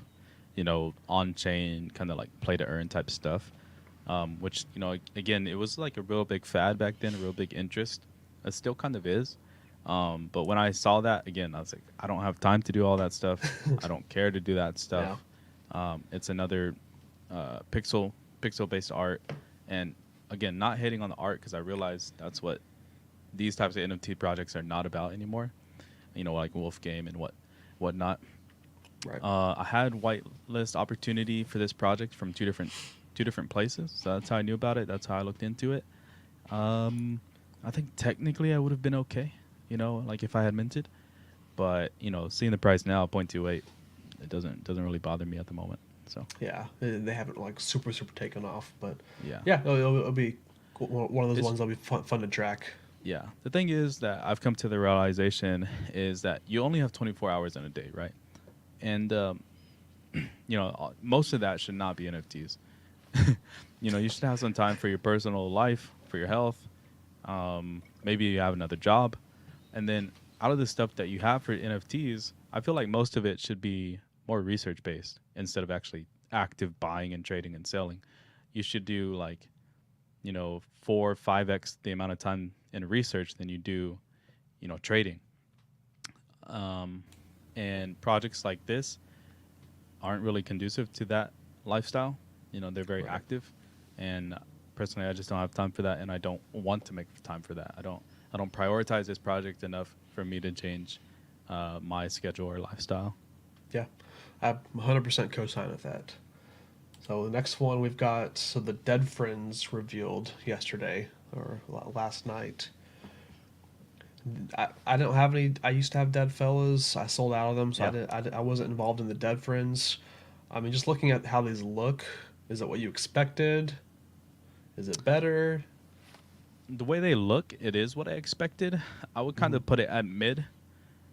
A: on chain kind of like play to earn type stuff. Which again, it was like a real big fad back then, a real big interest. It still kind of is. But when I saw that again, I was like, I don't have time to do all that stuff. I don't care to do that
B: yeah,
A: stuff. It's another pixel based art, and again, not hating on the art because I realize that's what these types of NFT projects are not about anymore. Like Wolf Game and whatnot.
B: right,
A: I had whitelist opportunity for this project from two different places, so that's how I knew about it. That's how I looked into it. Um, I think technically I would have been okay, like if I had minted. But seeing the price now, 0.28, it doesn't really bother me at the moment. So
B: yeah. They haven't like super taken off, but
A: yeah,
B: yeah, it'll be one of those
A: it's
B: ones that'll be fun to track.
A: yeah. The thing is that I've come to the realization is that you only have 24 hours in a day, right? And most of that should not be NFTs. You should have some time for your personal life, for your health. Maybe you have another job, and then out of the stuff that you have for NFTs, I feel like most of it should be more research based instead of actually active buying and trading and selling. You should do like 4 or 5x the amount of time in research than you do trading. Um, and projects like this aren't really conducive to that lifestyle. They're very
B: Right.
A: active, and personally, I just don't have time for that, and I don't want to make time for that. I don't prioritize this project enough for me to change my schedule or lifestyle.
B: Yeah, I 100% co-sign with that. So the next one we've got the Dead Friends revealed yesterday or last night. I don't have any. I used to have Dead Fellas. I sold out of them, so
A: Yeah.
B: I wasn't involved in the Dead Friends. I mean, just looking at how these look, is it what you expected? Is it better?
A: The way they look, it is what I expected. I would kind
B: Mm-hmm.
A: of put it at mid.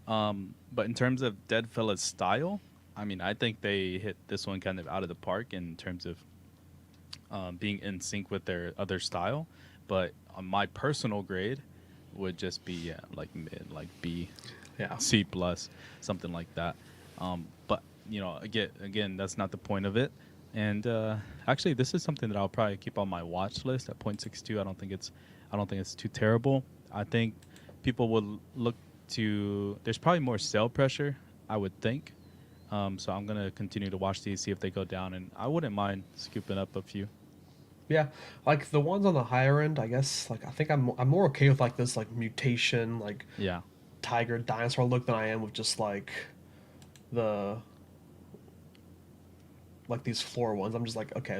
A: But in terms of Dead Fella's style, I mean, I think they hit this one kind of out of the park in terms of being in sync with their other style. But on my personal grade, would just be like mid, like B,
B: Yeah,
A: C plus, something like that. But again, that's not the point of it. And actually, this is something that I'll probably keep on my watch list at 0.62. I don't think it's too terrible. I think people will look to. There's probably more sell pressure, I would think. So I'm gonna continue to watch these, see if they go down, and I wouldn't mind scooping up a few.
B: yeah. Like the ones on the higher end, I guess. Like I think I'm more okay with like this like mutation like
A: Yeah,
B: tiger dinosaur look than I am with just like the like these floor ones. I'm just like, okay,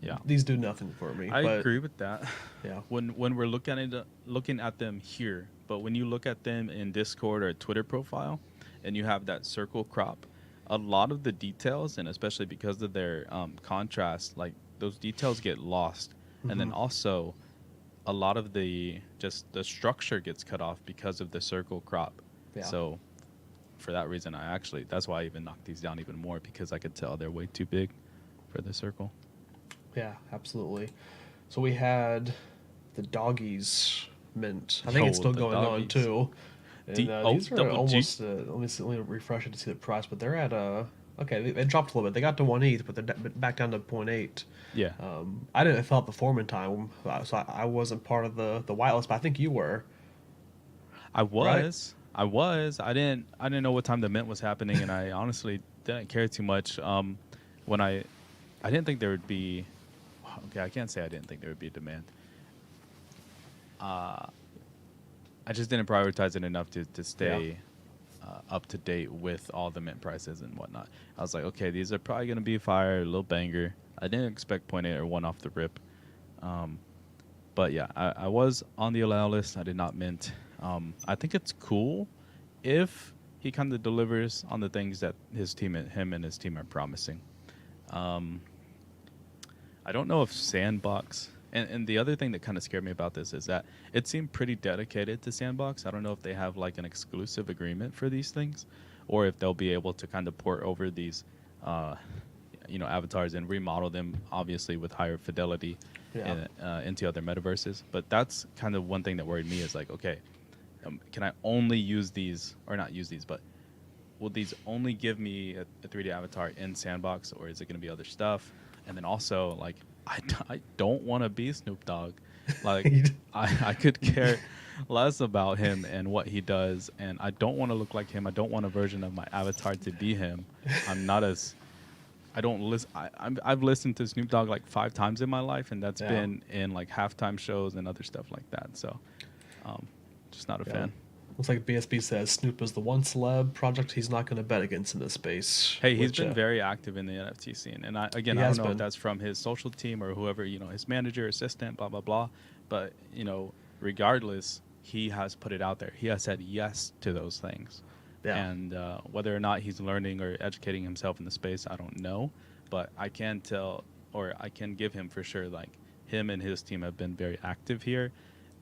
A: yeah.
B: these do nothing for me.
A: I
B: But
A: agree with that.
B: yeah,
A: When we're looking at them here, but when you look at them in Discord or Twitter profile, and you have that circle crop, a lot of the details, and especially because of their contrast, like those details get lost, and
B: hmm,
A: then also a lot of the structure gets cut off because of the circle crop.
B: yeah,
A: So for that reason, that's why I even knocked these down even more because I could tell they're way too big for the circle.
B: Yeah, absolutely. So we had the doggies mint. I think it's
A: Yo,
B: still
A: the
B: going on
A: doggies.
B: too. And
A: D-O
B: these are
A: double G.
B: almost. Let me refresh it to see the price, but they're at okay, they dropped a little bit. They got to 1/8, but they're back down to point 0.8.
A: Yeah.
B: I didn't fill out the form in time, so I wasn't part of the whitelist, but I think you were,
A: I
B: right?
A: was. I was. I didn't know what time the mint was happening, and I honestly didn't care too much. When I didn't think there would be. Okay, I can't say I didn't think there would be a demand. Uh, I just didn't prioritize it enough to
B: Yeah,
A: stay up to date with all the mint prices and whatnot. I was like, okay, these are probably gonna be fire, a little banger. I didn't expect point 0.8 or one off the rip. Um, but yeah, I was on the allow list. I did not mint. I think it's cool if he kind of delivers on the things that him and his team are promising. Um, I don't know if Sandbox and the other thing that kind of scared me about this is that it seemed pretty dedicated to Sandbox. I don't know if they have like an exclusive agreement for these things, or if they'll be able to kind of port over these, uh, avatars and remodel them, obviously with higher fidelity,
B: yeah,
A: into other metaverses. But that's kind of one thing that worried me is like, okay, can I only use these or not use these, but will these only give me a 3D avatar in Sandbox, or is it going to be other stuff? And then also, like, I don't want to be Snoop Dogg. Like, I could care less about him and what he does, and I don't want to look like him. I don't want a version of my avatar to be him. I'm not as I don't listen. I've listened to Snoop Dogg like 5 times in my life, and that's
B: yeah,
A: been in like halftime shows and other stuff like that. So, um, just not a
B: yeah.
A: fan.
B: Looks like BSB says Snoop is the one celeb project he's not going to bet against in this space,
A: Hey, he's
B: which
A: been very active in the NFT scene, and
B: he
A: I don't
B: has
A: know if
B: been.
A: that's from his social team or whoever, his manager, assistant, blah blah blah. But regardless, he has put it out there. He has said yes to those things,
B: Yeah,
A: and whether or not he's learning or educating himself in the space, I don't know. But I can tell, or I can give him for sure, like him and his team have been very active here.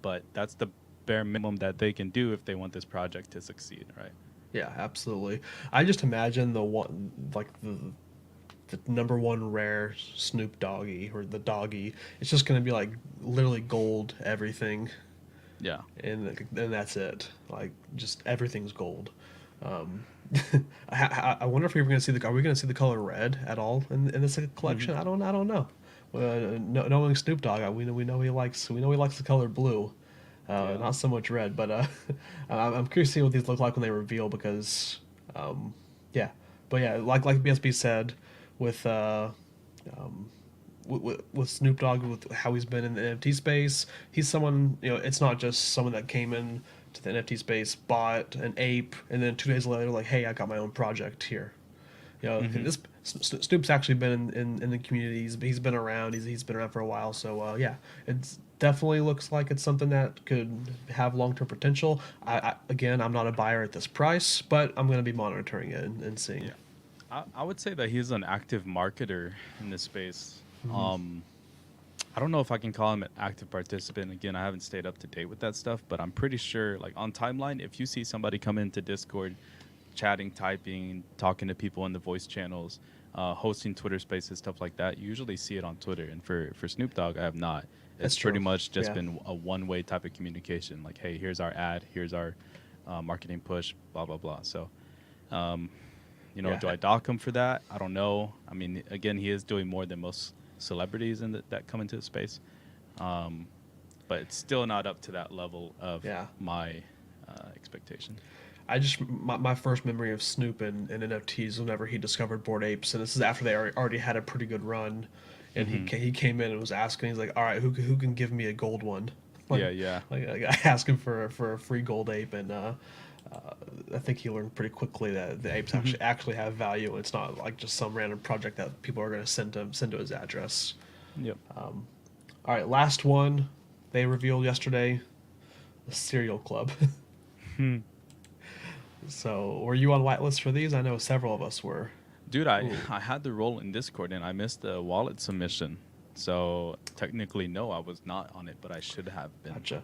A: But that's the bare minimum that they can do if they want this project to succeed, right?
B: yeah, absolutely. I just imagine the one like the number one rare Snoop Doggy or the doggy. It's just going to be like literally gold everything,
A: Yeah.
B: and that's it. Like just everything's gold. Um, I wonder if we're going to see the. Are we going to see the color red at all in this collection? I don't know. Knowing Snoop Dogg, we know he likes the color blue,
A: Yeah.
B: not so much red. But I'm curious to see what these look like when they reveal because, um, yeah. But yeah, like BSB said, with with Snoop Dogg, with how he's been in the NFT space, he's someone, it's not just someone that came in to the NFT space, bought an ape, and then 2 days later, like, hey, I got my own project here.
A: Mm-hmm.
B: This Snoop's actually been in the community. He's been around. He's been around for a while. So yeah, it definitely looks like it's something that could have long term potential. Again, I'm not a buyer at this price, but I'm going to be monitoring it and seeing.
A: Yeah. I would say that he's an active marketer in this space.
B: Hmm.
A: Um, I don't know if I can call him an active participant. Again, I haven't stayed up to date with that stuff, but I'm pretty sure, like on timeline, if you see somebody come into Discord, chatting, typing, talking to people in the voice channels, hosting Twitter Spaces, stuff like that, you usually see it on Twitter. And for Snoop Dogg, I have not.
B: That's
A: It's pretty
B: true.
A: much just
B: Yeah.
A: been a one-way type of communication. Like, hey, here's our ad, here's our marketing push, blah blah blah. So. Um,
B: Yeah.
A: do I dock him for that? I don't know. I mean, again, he is doing more than most celebrities that come into the space, um, but it's still not up to that level of
B: Yeah.
A: my expectation.
B: My first memory of Snoop and NFTs was whenever he discovered Bored Apes, and this is after they already had a pretty good run, and
A: Hmm.
B: he came in and was asking. He's like, "All right, who can give me a gold one?" Like
A: Yeah, yeah.
B: like I asked him for a free gold ape, and I think he learned pretty quickly that the apes actually have value. It's not like just some random project that people are going to send to his address.
A: Yep.
B: All right, last one they revealed yesterday, the Serial Club.
A: Hmm.
B: So, were you on whitelist for these? I know several of us were.
A: Dude, I
B: Ooh,
A: I had the role in Discord and I missed the wallet submission. So technically, no, I was not on it, but I should have been.
B: gotcha.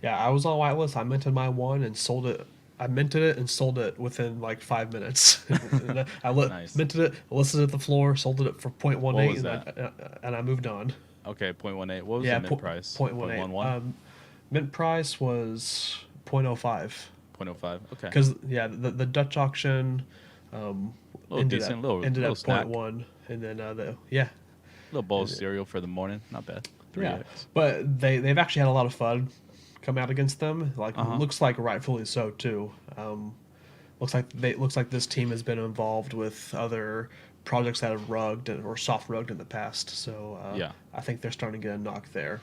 B: Yeah, I was on whitelist. I minted my one and sold it I minted it and sold it within like 5 minutes. And
A: Nice.
B: minted it, listed it at the floor, sold it for
A: What
B: 0.18,
A: was that?
B: and I moved on.
A: Okay, 0.18. What was the
B: Yeah,
A: mint price?
B: 0.18.
A: 0.11?
B: Mint price was 0.05.
A: 0.05. Okay.
B: Because yeah, the Dutch auction um,
A: Little decent,
B: ended
A: little
B: at point
A: snack.
B: 1, and then yeah,
A: Little bowl of
B: and,
A: cereal for the morning. Not bad.
B: yeah.
A: 3x.
B: But they've actually had a lot of fun come out against them. Like
A: Uh-huh.
B: looks like rightfully so too. Looks like this team has been involved with other projects that have rugged or soft rugged in the past. So
A: Yeah.
B: I think they're starting to get a knock there.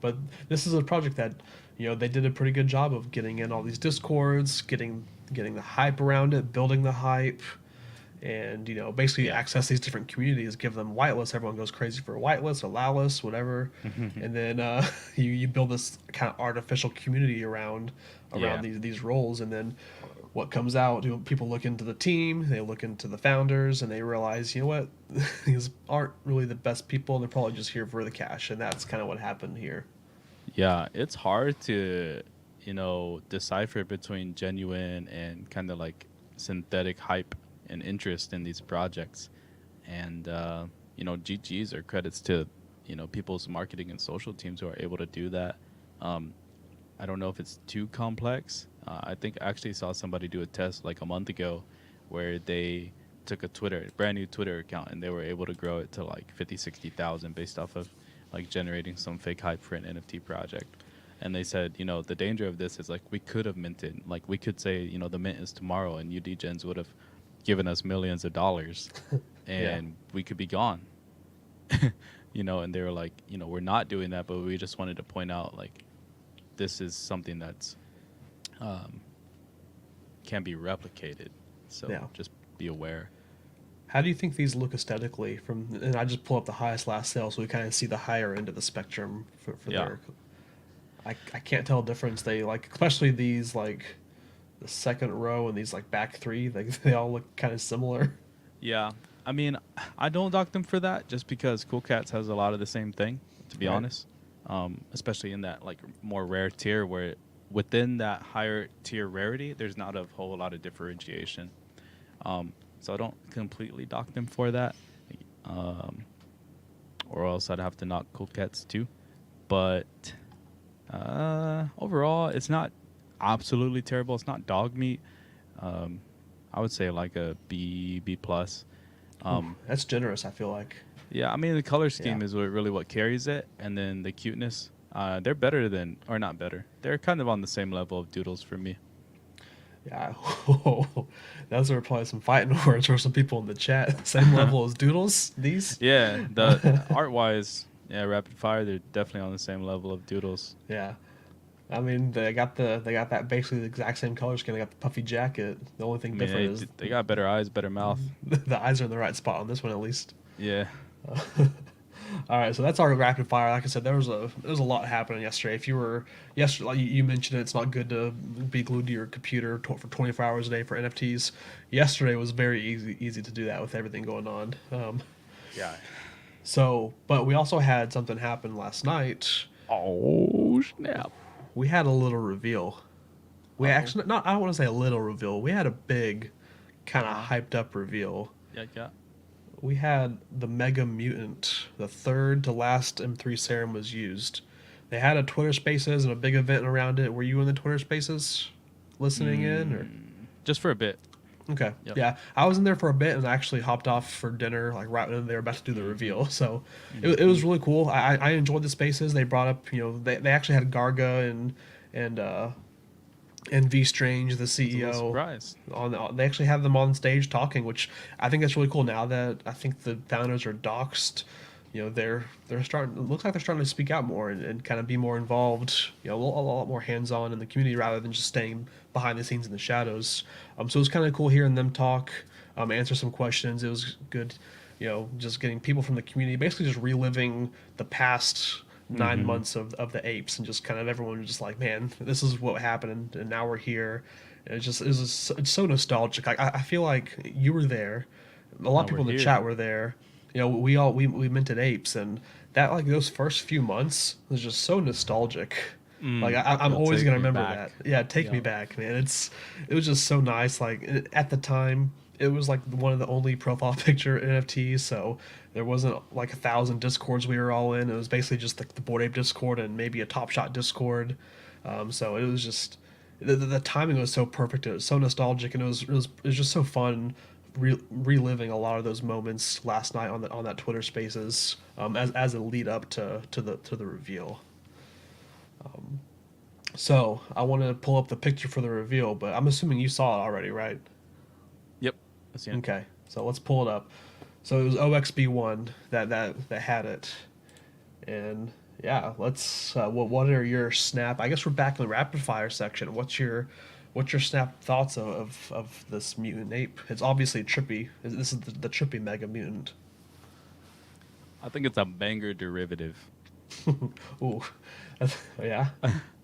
B: But this is a project that they did a pretty good job of getting in all these discords, getting the hype around it, building the hype, and basically
A: Yeah.
B: access these different communities, give them whitelists. Everyone goes crazy for a whitelist, a lawless, whatever, and then you build this kind of artificial community around
A: Yeah.
B: these roles, and then what comes out, people look into the team, they look into the founders, and they realize, what, these aren't really the best people. They're probably just here for the cash, and that's kind of what happened here.
A: Yeah. It's hard to, decipher between genuine and kind of like synthetic hype and interest in these projects. And, GGs are credits to, people's marketing and social teams who are able to do that. Um, I don't know if it's too complex. I think I actually saw somebody do a test like a month ago where they took a brand new Twitter account, and they were able to grow it to like 50, 60,000 based off of like generating some fake hype for an NFT project. And they said, the danger of this is like we could have minted, like we could say, the mint is tomorrow, and UD Gens would have given us millions of dollars
B: Yeah.
A: and we could be gone. And they were like, we're not doing that, but we just wanted to point out like this is something that's um, can be replicated. So
B: Yeah.
A: just be aware.
B: How do you think these look aesthetically? And I just pull up the highest last sale, so we kind of see the higher end of the spectrum for
A: Yeah.
B: their. I can't tell a difference. They like, especially these like the second row and these like back three. They all look kind of similar.
A: Yeah. I mean, I don't dock them for that just because Cool Cats has a lot of the same thing, to be
B: Right.
A: honest. Especially in that like more rare tier where within that higher tier rarity, there's not a whole lot of differentiation. So I don't completely dock them for that. Um, or else I'd have to knock Cool Cats too. But overall, it's not absolutely terrible. It's not dog meat. Um, I would say like a B plus.
B: Ooh, that's generous. I feel like.
A: Yeah, I mean the color scheme
B: Yeah.
A: is really what carries it, and then the cuteness. They're better than, or not better. They're kind of on the same level of Doodles for me.
B: Yeah. Those are probably some fighting words for some people in the chat. Same level as Doodles. These.
A: Yeah, the art wise, yeah, Rapid Fire, they're definitely on the same level of Doodles.
B: Yeah. I mean, they got that basically the exact same color scheme. They got the puffy jacket. The only
A: I
B: thing
A: mean,
B: different is
A: they got better eyes, better mouth.
B: the eyes are in the right spot on this one at least.
A: Yeah,
B: All right, so that's our rapid fire. Like I said, there was a lot happening yesterday. If you were yesterday, like you mentioned, it's not good to be glued to your computer for 24 hours a day for NFTs. Yesterday was very easy to do that with everything going on.
A: yeah.
B: But we also had something happen last night.
A: Oh snap!
B: We had a little reveal. We
A: Uh-oh.
B: actually not. I don't want to say a little reveal. We had a big, kind of
A: Uh-huh.
B: hyped up reveal.
A: Yeah, yeah.
B: We had the Mega Mutant. The third to last M3 serum was used. They had a Twitter Spaces and a big event around it. Were you in the Twitter Spaces, listening in, or?
A: Just for a bit.
B: Okay,
A: Yep.
B: yeah, I was in there for a bit and I actually hopped off for dinner, like right when they were about to do the reveal. So it was really cool. I enjoyed the spaces. They brought up, they actually had Garga and and V Strange, the
A: It's a little
B: CEO,
A: surprise.
B: they actually have them on stage talking, which I think that's really cool. Now that I think the founders are doxxed, they're starting. It looks like they're starting to speak out more and kind of be more involved. A lot more hands on in the community rather than just staying behind the scenes in the shadows. So it was kind of cool hearing them talk, answer some questions. It was good, just getting people from the community, basically just reliving the past 9 months of the apes, and just kind of everyone was just like, man, this is what happened, and now we're here. And it's so nostalgic. I feel like you were there. A lot
A: Now
B: of
A: we're
B: people in the
A: here.
B: chat were there. We minted apes, and that like those first few months was just so nostalgic. Like
A: Mm,
B: I'm
A: you'll
B: always
A: take
B: gonna
A: me
B: remember that.
A: back.
B: Yeah, take me
A: Yep.
B: back, man. It was just so nice. Like at the time, it was like one of the only profile picture NFTs, so there wasn't like 1,000 discords we were all in. It was basically just like the Bored Ape Discord and maybe a Top Shot Discord. So it was just the timing was so perfect. It was so nostalgic, and it was just so fun. Reliving a lot of those moments last night on that Twitter Spaces as a lead up to the reveal. So I want to pull up the picture for the reveal, but I'm assuming you saw it already, right?
A: Yep. I've seen it.
B: Okay, so let's pull it up. So it was OXB1 that had it, and yeah, let's. What are your snap? I guess we're back in the rapid fire section. What's your snap thoughts of this mutant ape? It's obviously trippy. This is the trippy mega mutant.
A: I think it's a banger derivative,
B: Ooh, yeah,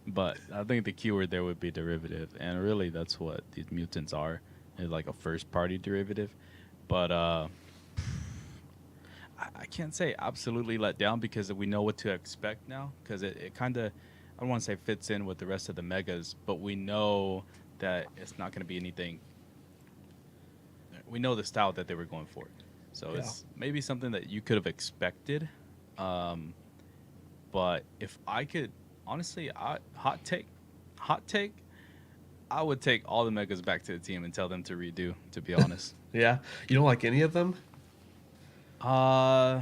A: but I think the keyword there would be derivative, and really that's what these mutants are. Is like a first party derivative, but I can't say absolutely let down because we know what to expect now. Because it kind of, I don't want to say fits in with the rest of the megas, but we know that it's not going to be anything. We know the style that they were going for, so
B: yeah.
A: it's maybe something that you could have expected. Um, but if I could, honestly, hot take, I would take all the megas back to the team and tell them to redo. To be honest,
B: Yeah, you don't like any of them?
A: uh,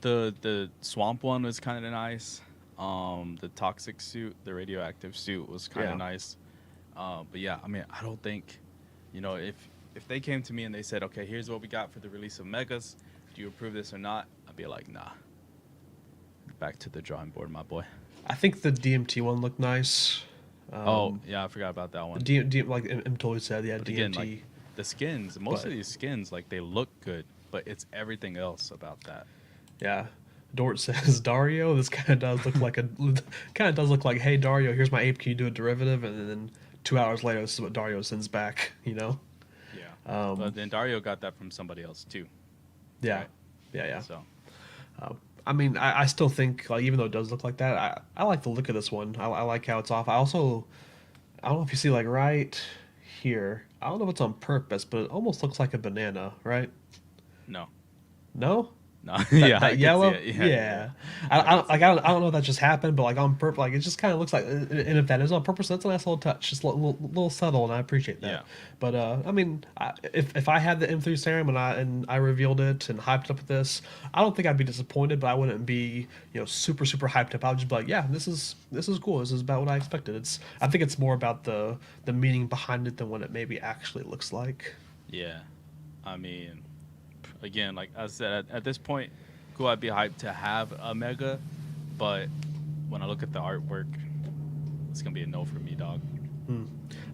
A: the swamp one was kind of nice. The toxic suit, the radioactive suit was kind of
B: Yeah.
A: nice. But yeah, I mean, I don't think, if they came to me and they said, okay, here's what we got for the release of megas, do you approve this or not? I'd be like, nah, back to the drawing board, my boy.
B: I think the DMT one looked nice.
A: Oh
B: Um,
A: yeah, I forgot about that one.
B: Like M totally said, yeah,
A: But again, like
B: DMT.
A: the skins, most of
B: But
A: these skins, like they look good, but it's everything else about that.
B: yeah, Dort says Dario. This kind of does look like a kind of does look like, hey Dario, here's my ape. Can you do a derivative? And then 2 hours later, this is what Dario sends back. You know?
A: Yeah.
B: Um,
A: But then Dario got that from somebody else too,
B: yeah,
A: right?
B: yeah, yeah.
A: So
B: Uh, I mean, I still think like even though it does look like that, I like the look of this one. I like how it's off. I don't know if you see like right here. I don't know if it's on purpose, but it almost looks like a banana, right?
A: no,
B: No?
A: no,
B: That
A: yeah, I
B: that
A: could see
B: yellow,
A: it. Yeah, yeah, yeah.
B: yeah. I
A: I could
B: don't
A: see
B: like
A: it.
B: I don't know if that just happened, but like on purpose, like it just kind of looks like, and if that is on purpose, that's a nice little touch, just a little subtle, and I appreciate that.
A: Yeah,
B: But I mean, if I had the M3 serum and I revealed it and hyped up with this, I don't think I'd be disappointed, but I wouldn't be super hyped up. I would just be like, yeah, this is cool. This is about what I expected. I think it's more about the meaning behind it than what it maybe actually looks like.
A: yeah. I mean, again, like I said, at this point, cool. I'd be hyped to have a mega, but when I look at the artwork, it's gonna be a no for me, dog.
B: Hmm.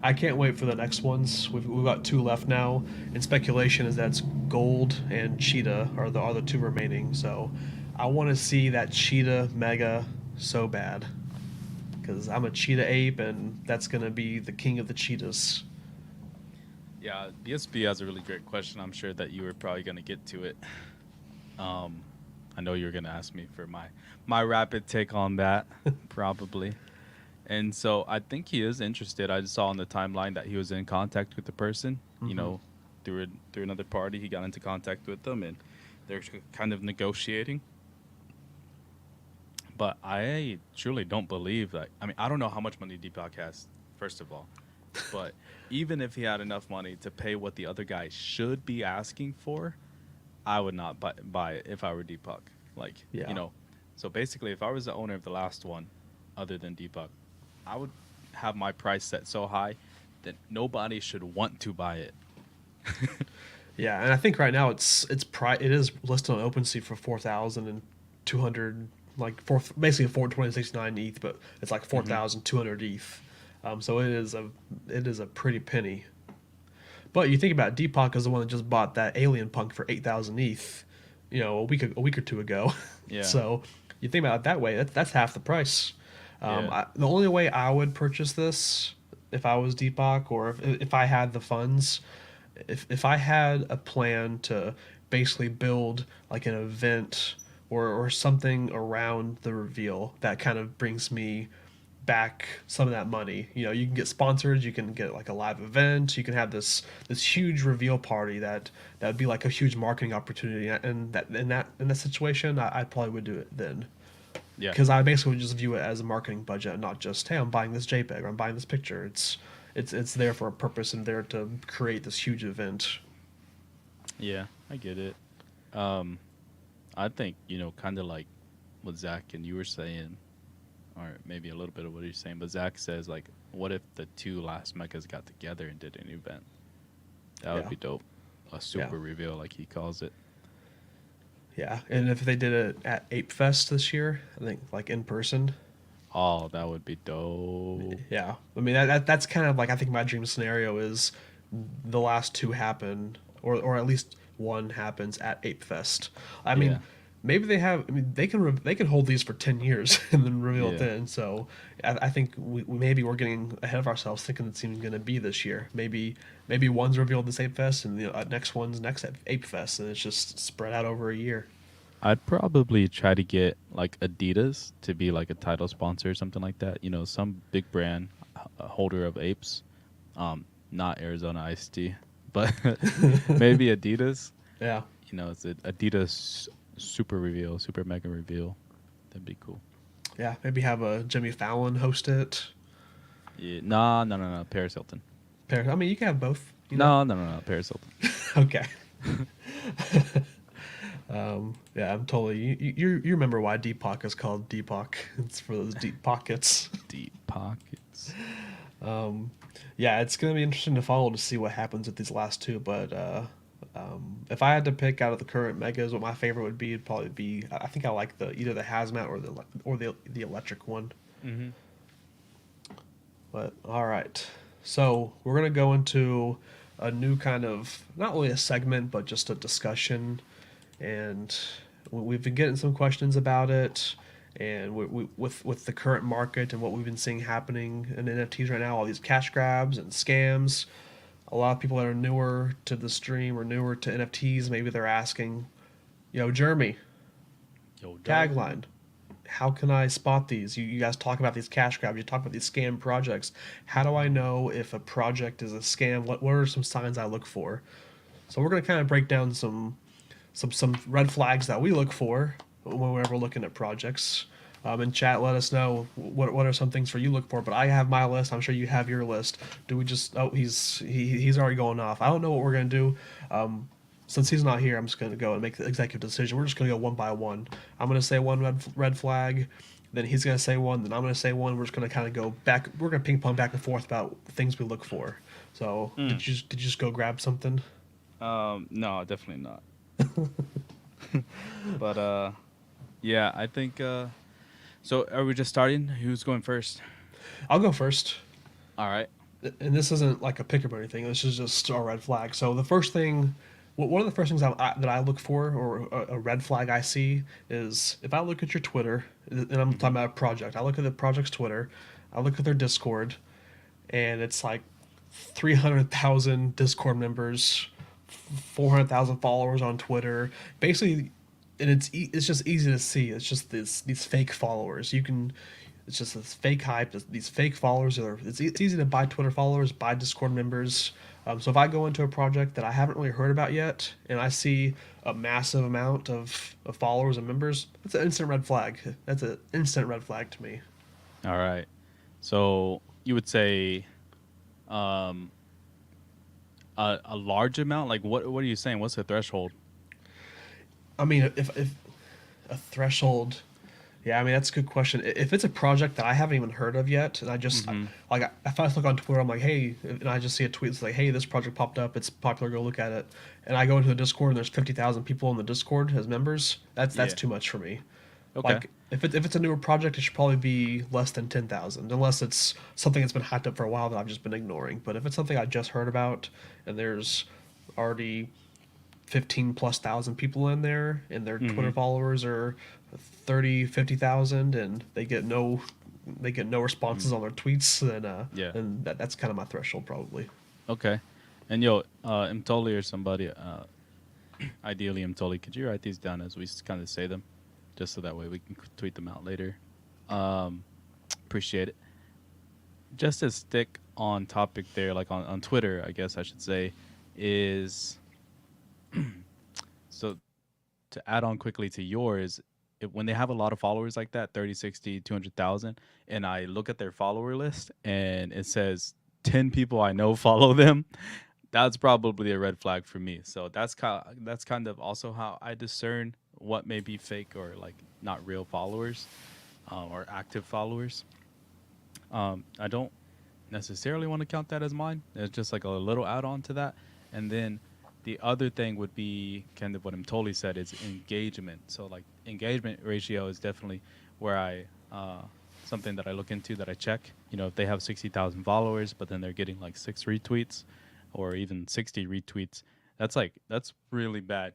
B: I can't wait for the next ones. We've got two left now, and speculation is that it's Gold and Cheetah are the two remaining. So I want to see that Cheetah Mega so bad because I'm a Cheetah ape, and that's gonna be the king of the cheetahs.
A: Yeah, DSP has a really great question. I'm sure that you were probably gonna get to it. Um, I know you're gonna ask me for my rapid take on that, probably. And so I think he is interested. I just saw on the timeline that he was in contact with the person,
B: Hmm.
A: through another party. He got into contact with them, and they're kind of negotiating. But I truly don't believe that. I mean, I don't know how much money Deepak has, first of all. But even if he had enough money to pay what the other guy should be asking for, I would not buy it if I were Deepak. Like, you
B: Yeah.
A: know, so basically, if I was the owner of the last one, other than Deepak, I would have my price set so high that nobody should want to buy it.
B: Yeah, and I think right now it is listed on OpenSea for 4,200, like basically 4,2069 ETH, but it's like
A: Hmm.
B: 4,200 ETH. So it is a pretty penny. But you think about it, Deepak is the one that just bought that Alien Punk for 8,000 ETH, a week or two ago.
A: Yeah,
B: So you think about it that way, that's half the price.
A: yeah,
B: The only way I would purchase this if I was Deepak or if I had the funds, if I had a plan to basically build like an event or something around the reveal that kind of brings me back some of that money. You know, you can get sponsors, you can get like a live event, you can have this huge reveal party that would be like a huge marketing opportunity. And that in that situation, I probably would do it then,
A: Yeah.
B: because I basically would just view it as a marketing budget, not just, hey, I'm buying this JPEG or I'm buying this picture. It's there for a purpose and there to create this huge event.
A: Yeah, I get it. Um, I think, kind of like what Zach and you were saying, or maybe a little bit of what you're saying, but Zach says, like, what if the two last mechas got together and did an event? That would
B: Yeah,
A: be dope. A
B: yeah,
A: super reveal, like he calls it.
B: yeah. And if they did it at Ape Fest this year, I think like in person,
A: Oh, that would be dope.
B: yeah. I mean that's kind of like, I think my dream scenario is the last two happen, or at least one happens at Ape Fest. I
A: Yeah,
B: mean, maybe they have. I mean, they can hold these for 10 years and then reveal it
A: yeah.
B: then. So I think maybe we're getting ahead of ourselves, thinking it's even going to be this year. Maybe one's revealed this Ape Fest and the next one's next at Ape Fest, and it's just spread out over a year.
A: I'd probably try to get like Adidas to be like a title sponsor or something like that. Some big brand holder of apes. Not Arizona Iced Tea, but maybe Adidas.
B: Yeah,
A: It's a Adidas super reveal, super mega reveal. That'd be cool.
B: yeah. Maybe have a Jimmy Fallon host it.
A: Yeah. Nah, no, no, no. Paris Hilton.
B: I mean, you can have both. You know.
A: No, no, no, no. Paris Hilton.
B: Okay. Yeah, I'm totally. You remember why Deepak is called Deepak? It's for those deep pockets.
A: Deep pockets.
B: Yeah, it's gonna be interesting to follow to see what happens with these last two. But if I had to pick out of the current megas, what my favorite would be, it'd probably be. I think I like the either the hazmat or the electric one.
A: Mm-hmm.
B: But all right, so we're gonna go into a new kind of, not really a segment, but just a discussion, and we've been getting some questions about it, and with the current market and what we've been seeing happening in NFTs right now, all these cash grabs and scams. A lot of people that are newer to the stream or newer to NFTs, maybe they're asking, Jeremy,
A: Yo, dog.
B: tagline, how can I spot these? You guys talk about these cash grabs, you talk about these scam projects. How do I know if a project is a scam? What are some signs I look for? So we're going to kind of break down some red flags that we look for when we're ever looking at projects. In chat, let us know what are some things for you look for. But I have my list. I'm sure you have your list. Do we just? Oh, he's already going off. I don't know what we're gonna do. Since he's not here, I'm just gonna go and make the executive decision. We're just gonna go one by one. I'm gonna say one red flag, then he's gonna say one, then I'm gonna say one. We're just gonna kind of go back. We're gonna ping pong back and forth about things we look for. So
A: Mm.
B: did you just go grab something?
A: No, definitely not. But yeah, I think. So are we just starting? Who's going first?
B: I'll go first.
A: All right.
B: And this isn't like a pickup or anything. This is just a red flag. So the first thing, one of the first things that I look for, or a red flag I see, is if I look at your Twitter, and I'm
A: Mm-hmm.
B: talking about a project. I look at the project's Twitter, I look at their Discord, and it's like 300,000 Discord members, 400,000 followers on Twitter. Basically, and it's just easy to see. It's just these fake followers. It's just this fake hype. These fake followers it's easy to buy Twitter followers, buy Discord members. So if I go into a project that I haven't really heard about yet, and I see a massive amount of followers and members, that's an instant red flag. That's an instant red flag to me.
A: All right. So you would say um a large amount? Like what are you saying? What's the threshold?
B: I mean, if a threshold. Yeah, I mean that's a good question. If it's a project that I haven't even heard of yet, and
A: Mm-hmm.
B: like if I look on Twitter, I'm like, hey, and I just see a tweet that's like, hey, this project popped up, it's popular, go look at it, and I go into the Discord and there's 50,000 people in the Discord as members. That's
A: Yeah.
B: too much for me.
A: Okay.
B: Like if it's a newer project, it should probably be less than 10,000, unless it's something that's been hyped up for a while that I've just been ignoring. But if it's something I just heard about and there's already 15 plus thousand people in there and their
A: Mm-hmm.
B: Twitter followers are 30, 50,000, and they get no responses on their tweets,
A: Yeah.
B: then that's kind of my threshold probably.
A: Okay. And yo, Mtoli or somebody, ideally Mtoli, could you write these down as we kind of say them? just so that way we can tweet them out later. Um, Appreciate it. Just to stick on topic there, like on Twitter, I guess I should say, is so to add on quickly to yours, when they have a lot of followers like that 30, 60, 200,000, and I look at their follower list and it says 10 people I know follow them, that's probably a red flag for me. So that's kind of also how I discern what may be fake or like not real followers, or active followers. I don't necessarily want to count that as mine. It's just like a little add on to that. And then the other thing would be kind of what I'm totally said is engagement. So like engagement ratio is definitely where I something that I look into, that I check. You know, if they have 60,000 followers, but then they're getting like 6 retweets or even 60 retweets, that's really bad.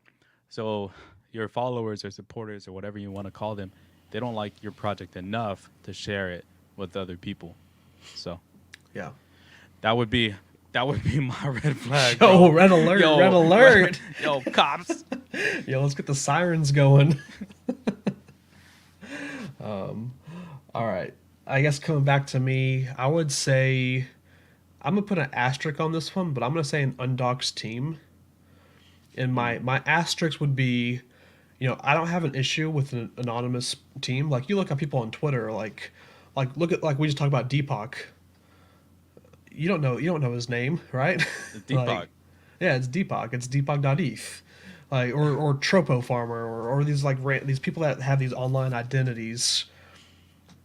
A: So your followers or supporters or whatever you want to call them, they don't like your project enough to share it with other people. So
B: Yeah.
A: that would be that would be my red flag,
B: Yo,
A: bro.
B: red alert, red
A: Yo,
B: alert.
A: yo, cops.
B: Yo, let's get the sirens going. All right. I guess coming back to me, I would say I'm gonna put an asterisk on this one, but I'm gonna say an undoxed team. And my asterisk would be, I don't have an issue with an anonymous team. Like you look at people on Twitter, like look at like we just talked about Deepak. You don't know his name, right?
A: Deepak.
B: Like, yeah, it's Deepak. It's Deepak.eth. Like or Tropo Farmer or these like these people that have these online identities.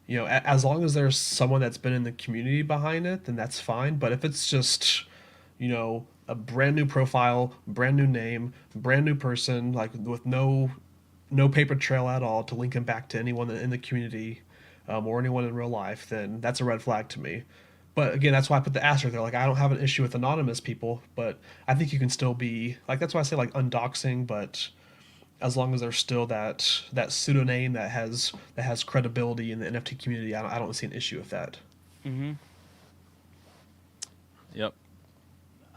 B: As long as there's someone that's been in the community behind it, then that's fine. But if it's just, a brand new profile, brand new name, brand new person, like with no paper trail at all to link him back to anyone in the community, or anyone in real life, then that's a red flag to me. But again, that's why I put the asterisk there. Like, I don't have an issue with anonymous people, but I think you can still be like, that's why I say like undoxing, but as long as there's still that pseudonym that has credibility in the NFT community, I don't see an issue with that.
A: Mm-hmm. Yep.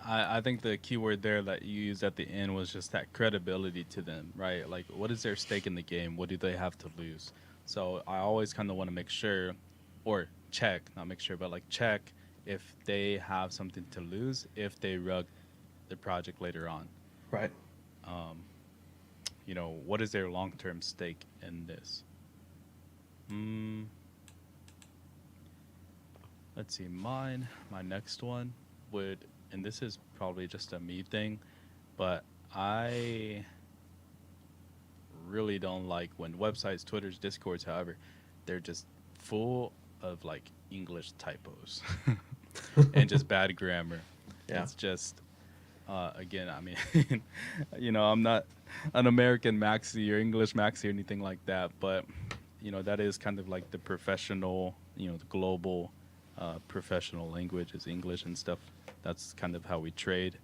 A: I think the keyword there that you used at the end was just that credibility to them, right? Like, what is their stake in the game? What do they have to lose? So I always kind of want to make sure, or check, not make sure, but like check if they have something to lose if they rug the project later on.
B: Right.
A: Um, what is their long term stake in this? Mm, let's see, my next one would, and this is probably just a me thing, but I really don't like when websites, Twitters, Discords, however, they're just full of like English typos and just bad grammar.
B: Yeah.
A: It's just, again, I mean, I'm not an American maxi or English maxi or anything like that, but that is kind of like the professional, the global professional language is English and stuff. That's kind of how we trade.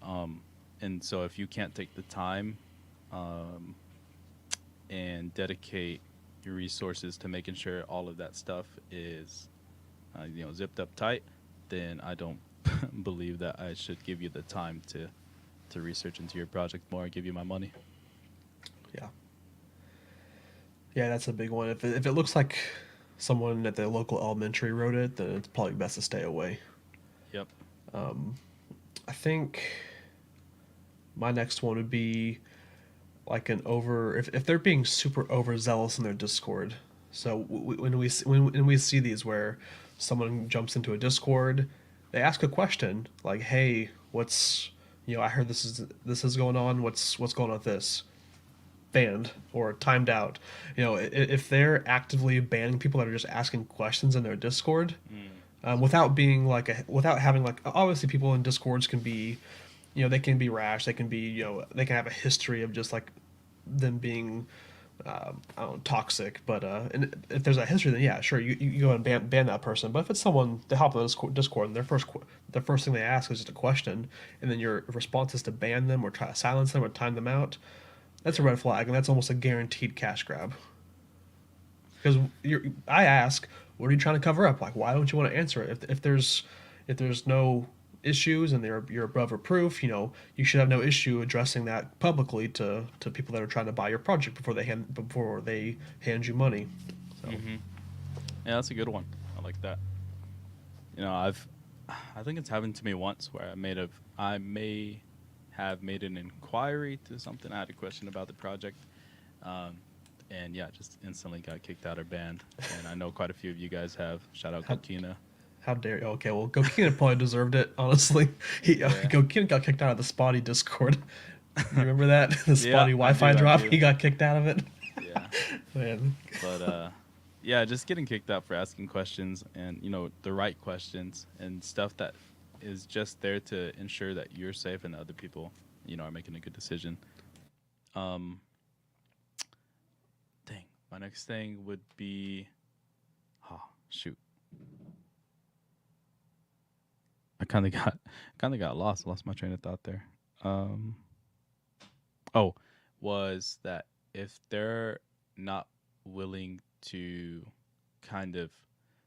A: And so if you can't take the time um, and dedicate your resources to making sure all of that stuff is, zipped up tight, then I don't believe that I should give you the time to research into your project more and give you my money.
B: Yeah. Yeah, that's a big one. If it looks like someone at the local elementary wrote it, then it's probably best to stay away.
A: Yep.
B: I think my next one would be like if they're being super overzealous in their Discord. So when we see these where someone jumps into a Discord, they ask a question like, "Hey, I heard this is going on. What's going on with this?" Banned or timed out. If they're actively banning people that are just asking questions in their Discord, without being without having like, obviously people in Discords can be, they can be rash, they can be, they can have a history of just like them being, I don't know, toxic. But and if there's a history, then yeah, sure, you go and ban that person. But if it's someone they hop on Discord and their first thing they ask is just a question, and then your response is to ban them or try to silence them or time them out, that's a red flag, and that's almost a guaranteed cash grab. Because I ask, what are you trying to cover up? Like, why don't you want to answer it? If there's no issues and you're above reproof, you should have no issue addressing that publicly to people that are trying to buy your project before they hand you money. So
A: Mm-hmm. Yeah, that's a good one. I like that. I think it's happened to me once where I may have made an inquiry to something. I had a question about the project, um, and yeah, just instantly got kicked out or banned. And I know quite a few of you guys have. Shout out
B: how,
A: Gokina.
B: how dare you? Okay, well, Gokina probably deserved it. Honestly,
A: Yeah,
B: Gokina got kicked out of the Spotty Discord. You remember that the
A: yeah,
B: Spotty
A: I
B: Wi-Fi
A: do, I
B: drop?
A: do.
B: He got kicked out of it.
A: Yeah,
B: Man,
A: but yeah, just getting kicked out for asking questions and the right questions and stuff that is just there to ensure that you're safe and other people are making a good decision. Um, Dang, my next thing would be, oh shoot, I kind of got lost my train of thought there. Um, oh, was that if they're not willing to kind of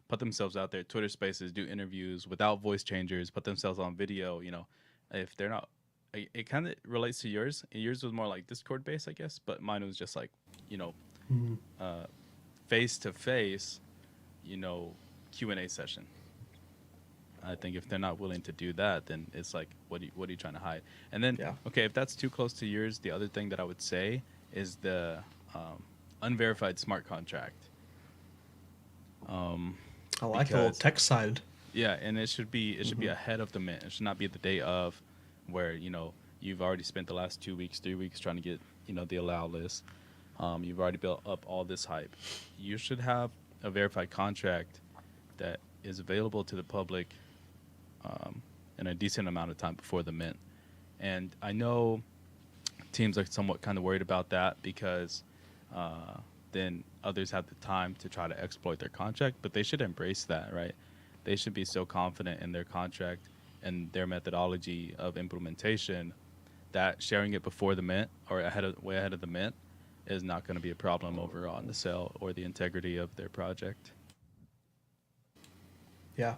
A: put themselves out there, Twitter Spaces, do interviews without voice changers, put themselves on video, if they're not, it kind of relates to yours. Yours was more like Discord based, I guess, but mine was just like, you know,
B: Mhm.
A: uh, face to face, you know, Q&A session. I think if they're not willing to do that, then it's like, what are you trying to hide? And then,
B: Yeah,
A: okay, if that's too close to yours, the other thing that I would say is the um, unverified smart contract. Um,
B: I like the little
A: because
B: tech side.
A: yeah, and it should be
B: Hmm.
A: ahead of the mint. It should not be the day of, where you've already spent the last 2 weeks, 3 weeks trying to get the allow list. You've already built up all this hype. You should have a verified contract that is available to the public um, in a decent amount of time before the mint. And I know teams are somewhat kind of worried about that because uh, then others have the time to try to exploit their contract, but they should embrace that, right? They should be so confident in their contract and their methodology of implementation that sharing it before the mint or way ahead of the mint is not going to be a problem overall in the sale or the integrity of their project.
B: Yeah,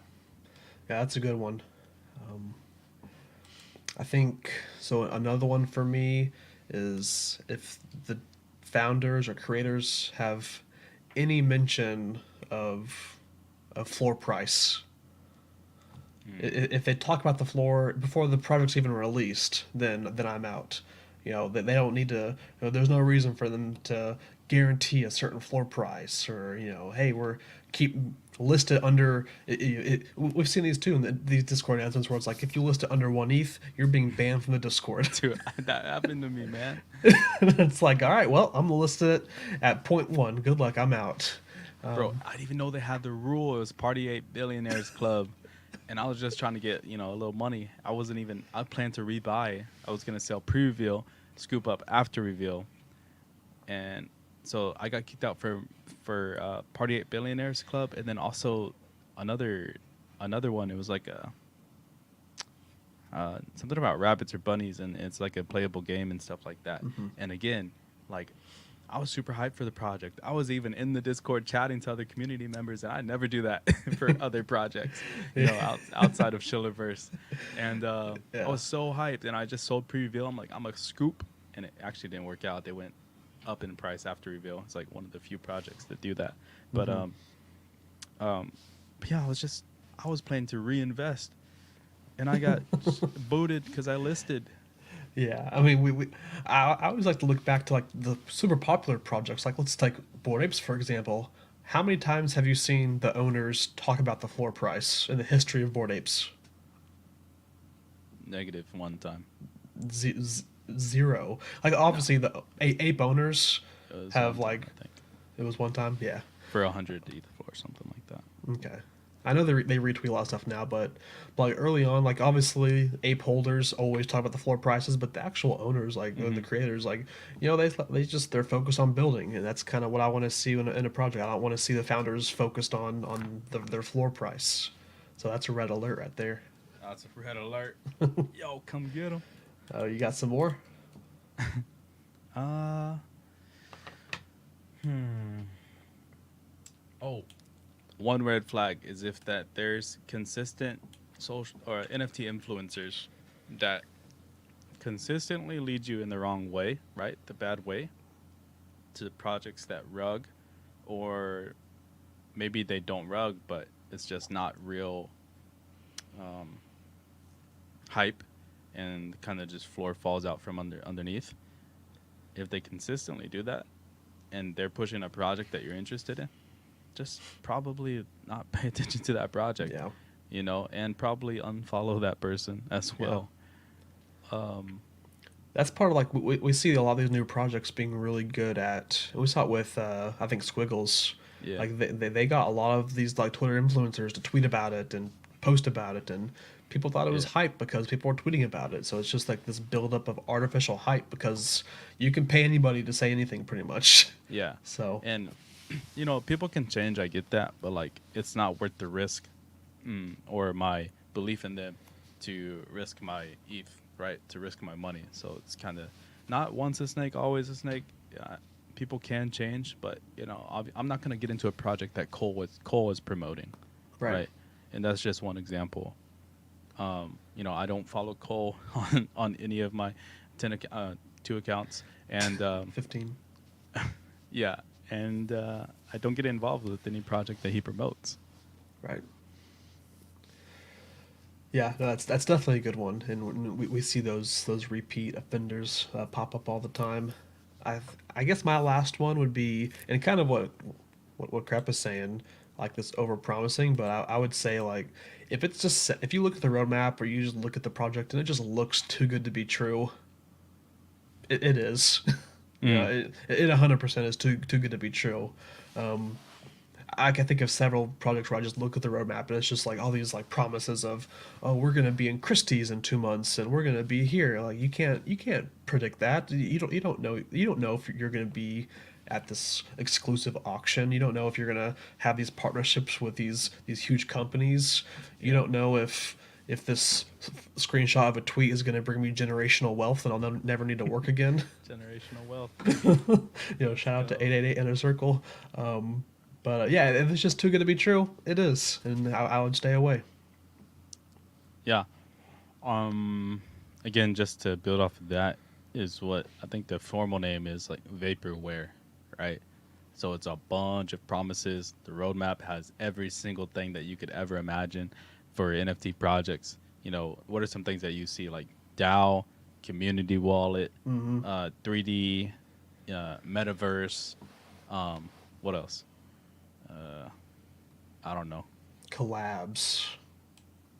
B: yeah, that's a good one. Um, I think so. Another one for me is if the founders or creators have any mention of a floor price.
A: Mm.
B: If they talk about the floor before the project's even released, then I'm out. They don't need to. There's no reason for them to guarantee a certain floor price or hey, we're keep list it under. We've seen these too in these Discord announcements where it's like if you list it under 1 ETH, you're being banned from the Discord.
A: Dude, that happened to me, man.
B: It's like, all right, well, I'm gonna list it at point one. Good luck, I'm out.
A: Bro, I didn't even know they had the rule. It was Party 8 Billionaires Club. And I was just trying to get, a little money. I planned to rebuy. I was going to sell pre reveal, scoop up after reveal. And so I got kicked out for Party 8 Billionaires Club. And then also another another one. It was like something about rabbits or bunnies. And it's like a playable game and stuff like that.
B: Mhm.
A: And again, like I was super hyped for the project. I was even in the Discord chatting to other community members, and I never do that for other projects, outside of Shillerverse. And I
B: Yeah.
A: was so hyped, and I just sold pre-reveal. I'm like, I'm a scoop, and it actually didn't work out. They went up in price after reveal. It's like one of the few projects that do that. But
B: Hmm.
A: um, but yeah, I was planning to reinvest, and I got booted because I listed.
B: Yeah, I mean, I always like to look back to like the super popular projects. Like, let's take Bored Apes for example. How many times have you seen the owners talk about the floor price in the history of Bored Apes?
A: Negative one time.
B: Z- z- Zero. Like,
A: No,
B: obviously, the ape owners
A: it was
B: have
A: one time,
B: like
A: I think,
B: it was one time. Yeah.
A: for 100 ETH or something like that.
B: Okay. I know they retweet a lot of stuff now, but like early on, like obviously ape holders always talk about the floor prices, but the actual owners, like the
A: Hmm.
B: creators, like they're focused on building, and that's kind of what I want to see in a project. I don't want to see the founders focused on their floor price. So that's a red alert right there.
A: That's a red alert. Yo, come get him.
B: You got some more?
A: Uh, hmm. Oh, one red flag is if that there's consistent social or NFT influencers that consistently lead you in the wrong way, right? The bad way to projects that rug, or maybe they don't rug, but it's just not real um, hype, and kind of just floor falls out from underneath. If they consistently do that, and they're pushing a project that you're interested in, just probably not pay attention to that project,
B: Yeah.
A: and probably unfollow that person as
B: Yeah.
A: well. Um,
B: That's part of like we see a lot of these new projects being really good at. We saw it with I think Squiggles.
A: yeah,
B: Like they got a lot of these like Twitter influencers to tweet about it and post about it, and people thought it was
A: yeah,
B: hype because people were tweeting about it. So it's just like this buildup of artificial hype because you can pay anybody to say anything pretty much.
A: yeah.
B: So
A: And people can change. I get that, but like, it's not worth the risk, or my belief in them to risk my ETH, right? To risk my money. So it's kind of not once a snake, always a snake. People can change, but I'm not gonna get into a project that Cole is promoting,
B: right.
A: right? And that's just one example. I don't follow Cole on any of my 2 accounts, and
B: 15.
A: yeah, and I don't get involved with any project that he promotes.
B: Right. Yeah, no, that's definitely a good one, and we see those repeat offenders pop up all the time. I guess my last one would be, and kind of what Crep is saying, like this over promising, but I would say like if you look at the roadmap or you just look at the project and it just looks too good to be true, it is.
A: Mm.
B: It 100% is too good to be true. Um, I can think of several projects where I just look at the roadmap and it's just like all these like promises of, oh, we're gonna be in Christie's in 2 months and we're gonna be here. Like you can't predict that. You don't know if you're gonna be at this exclusive auction. You don't know if you're gonna have these partnerships with these huge companies. You
A: Yeah,
B: don't know if this screenshot of a tweet is going to bring me generational wealth and I'll never need to work again.
A: generational wealth.
B: Shout out to
A: Go.
B: 888 Inner Circle. But yeah, if it's just too good to be true, it is, and I would stay away.
A: Yeah. Um. Again, just to build off of that, is what I think the formal name is, like vaporware, right? So it's a bunch of promises. The roadmap has every single thing that you could ever imagine for NFT projects. What are some things that you see, like DAO, community wallet,
B: Mm-hmm.
A: 3D, metaverse. What else? Uh, I don't know.
B: Collabs,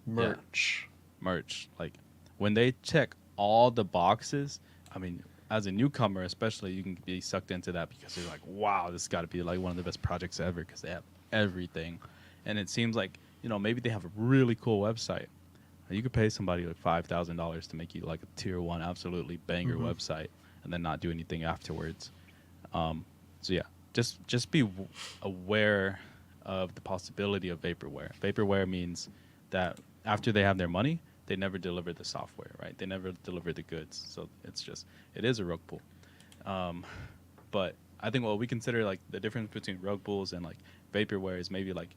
A: Yeah,
B: merch.
A: merch. Like, when they check all the boxes, I mean, as a newcomer, especially, you can be sucked into that because you're like, wow, this got to be like one of the best projects ever because they have everything. And it seems like, maybe they have a really cool website. You could pay somebody like $5,000 to make you like a tier one, absolutely banger
B: Mm-hmm.
A: website, and then not do anything afterwards. Um, so yeah, just be aware of the possibility of vaporware. Vaporware means that after they have their money, they never deliver the software, right? They never deliver the goods. So it is a rug pull. Um, but I think what we consider like the difference between rug pulls and like vaporware is maybe like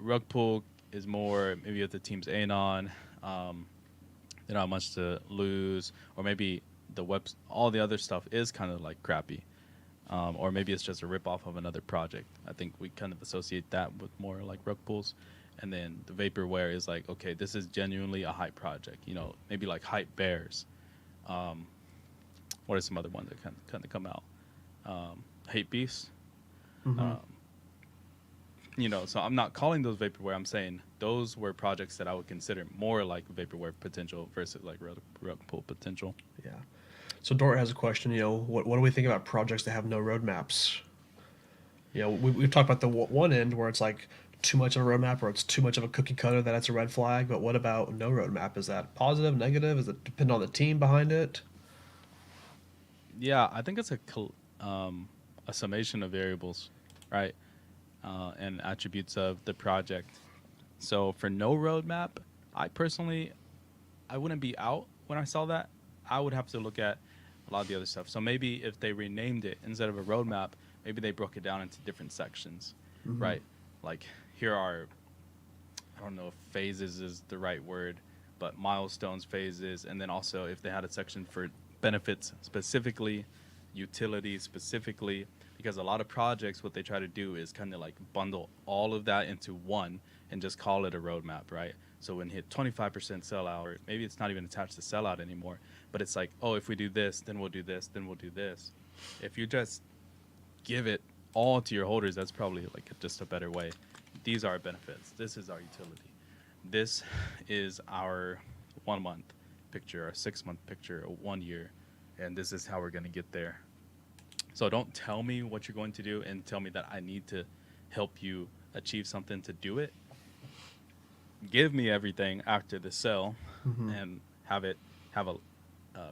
A: rug pull is more maybe if the team's anon, um, they don't have much to lose, or maybe all the other stuff is kind of like crappy, or maybe it's just a rip off of another project. I think we kind of associate that with more like rug pulls, and then the vaporware is like, okay, this is genuinely a hype project. Maybe like hype bears. Um, what are some other ones that kind of come out? Hate beasts.
B: Mm-hmm.
A: Um, so I'm not calling those vaporware. I'm saying those were projects that I would consider more like vaporware potential versus like rug pull potential.
B: Yeah. So Dort has a question. What do we think about projects that have no roadmaps? We've talked about the one end where it's like too much of a roadmap or it's too much of a cookie cutter that it's a red flag. But what about no roadmap? Is that positive, negative? Does it depend on the team behind it?
A: Yeah, I think it's a summation of variables, right? And attributes of the project. So for no roadmap, I personally, I wouldn't be out when I saw that. I would have to look at a lot of the other stuff. So maybe if they renamed it instead of a roadmap, maybe they broke it down into different sections,
B: Mm-hmm.
A: right? Like here are don't know if phases is the right word, but milestones, phases, and then also if they had a section for benefits specifically, utilities specifically, because a lot of projects, what they try to do is kind of like bundle all of that into one and just call it a roadmap, right? So when hit 25% sellout, or maybe it's not even attached to sellout anymore, but it's like, oh, if we do this, then we'll do this, then we'll do this. If you just give it all to your holders, that's probably like just a better way. These are our benefits. This is our utility. This is our 1 month picture, our 6 month picture, a 1 year, and this is how we're going to get there. So don't tell me what you're going to do and tell me that I need to help you achieve something to do it. Give me everything after the sell
B: Hmm.
A: and have a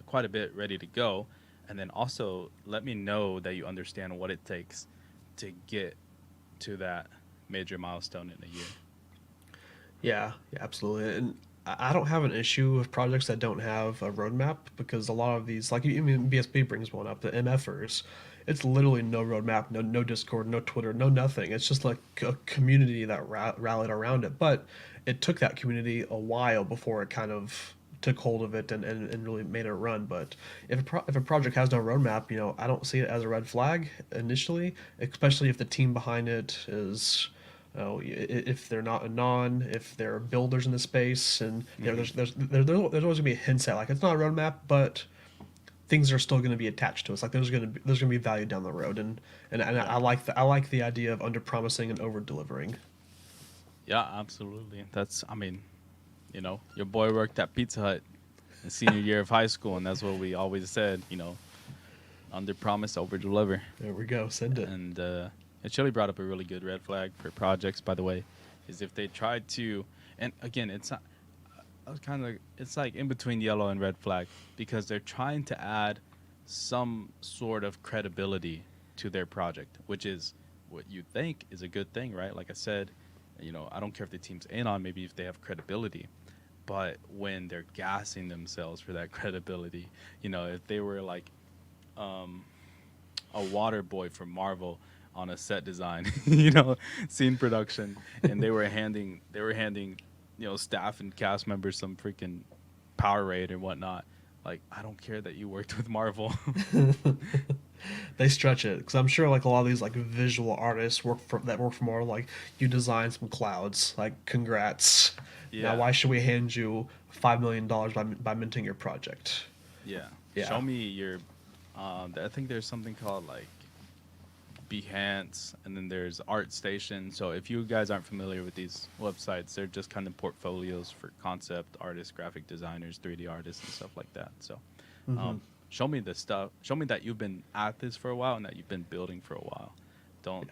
A: quite a bit ready to go, and then also let me know that you understand what it takes to get to that major milestone in a year.
B: Yeah, yeah, absolutely. And I don't have an issue with projects that don't have a roadmap because a lot of these, like, I mean, BSB brings one up, the MFers. It's literally no roadmap, no Discord, no Twitter, no nothing. It's just like a community that rallied around it. But it took that community a while before it kind of took hold of it and really made it run. But if a project has no roadmap, I don't see it as a red flag initially, especially if the team behind it is, if they're not a non, if they're builders in the space, and
A: Hmm.
B: there's always gonna be hints at like it's not a roadmap, but things are still gonna be attached to us. Like there's gonna be value down the road, and
A: Yeah.
B: I like the idea of under promising and over delivering.
A: Yeah, absolutely. That's, I mean, your boy worked at Pizza Hut in senior year of high school, and that's what we always said, under promise, over deliver.
B: There we go. Send it.
A: And it Chili brought up a really good red flag for projects, by the way, is if they tried to, and again, it's not, I was kind of, it's like in between yellow and red flag because they're trying to add some sort of credibility to their project, which is what you think is a good thing, right? Like I said, I don't care if the team's in on, maybe if they have credibility, but when they're gassing themselves for that credibility, if they were like um, a water boy from Marvel on a set design, scene production, and they were handing, staff and cast members some freaking Powerade and whatnot. Like, I don't care that you worked with Marvel.
B: They stretch it because I'm sure like a lot of these like visual artists work for more like you design some clouds. Like congrats. Now
A: Yeah,
B: why should we hand you $5 million by minting your project?
A: yeah.
B: Yeah,
A: Show me your. I think there's something called like Behance, and then there's ArtStation. So if you guys aren't familiar with these websites, they're just kind of portfolios for concept artists, graphic designers, 3D artists, and stuff like that. So
B: hmm,
A: um, show me the stuff. Show me that you've been at this for a while and that you've been building for a while. Don't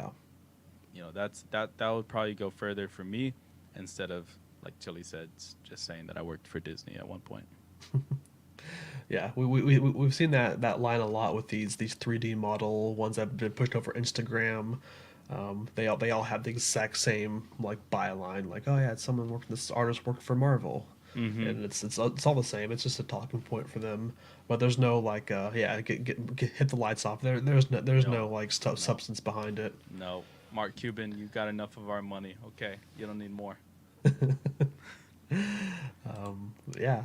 B: yeah,
A: that would probably go further for me instead of like Chili said, just saying that I worked for Disney at one point.
B: yeah. We've seen that line a lot with these 3D model ones that have been pushed over Instagram. They all have the exact same like byline, like oh yeah, someone worked this artist worked for Marvel,
A: Mm-hmm.
B: and it's all the same. It's just a talking point for them, but there's no like yeah hit the lights off. There's no
A: No,
B: like
A: no,
B: substance behind it.
A: no. Mark Cuban, you got enough of our money. Okay, you don't need more.
B: Yeah.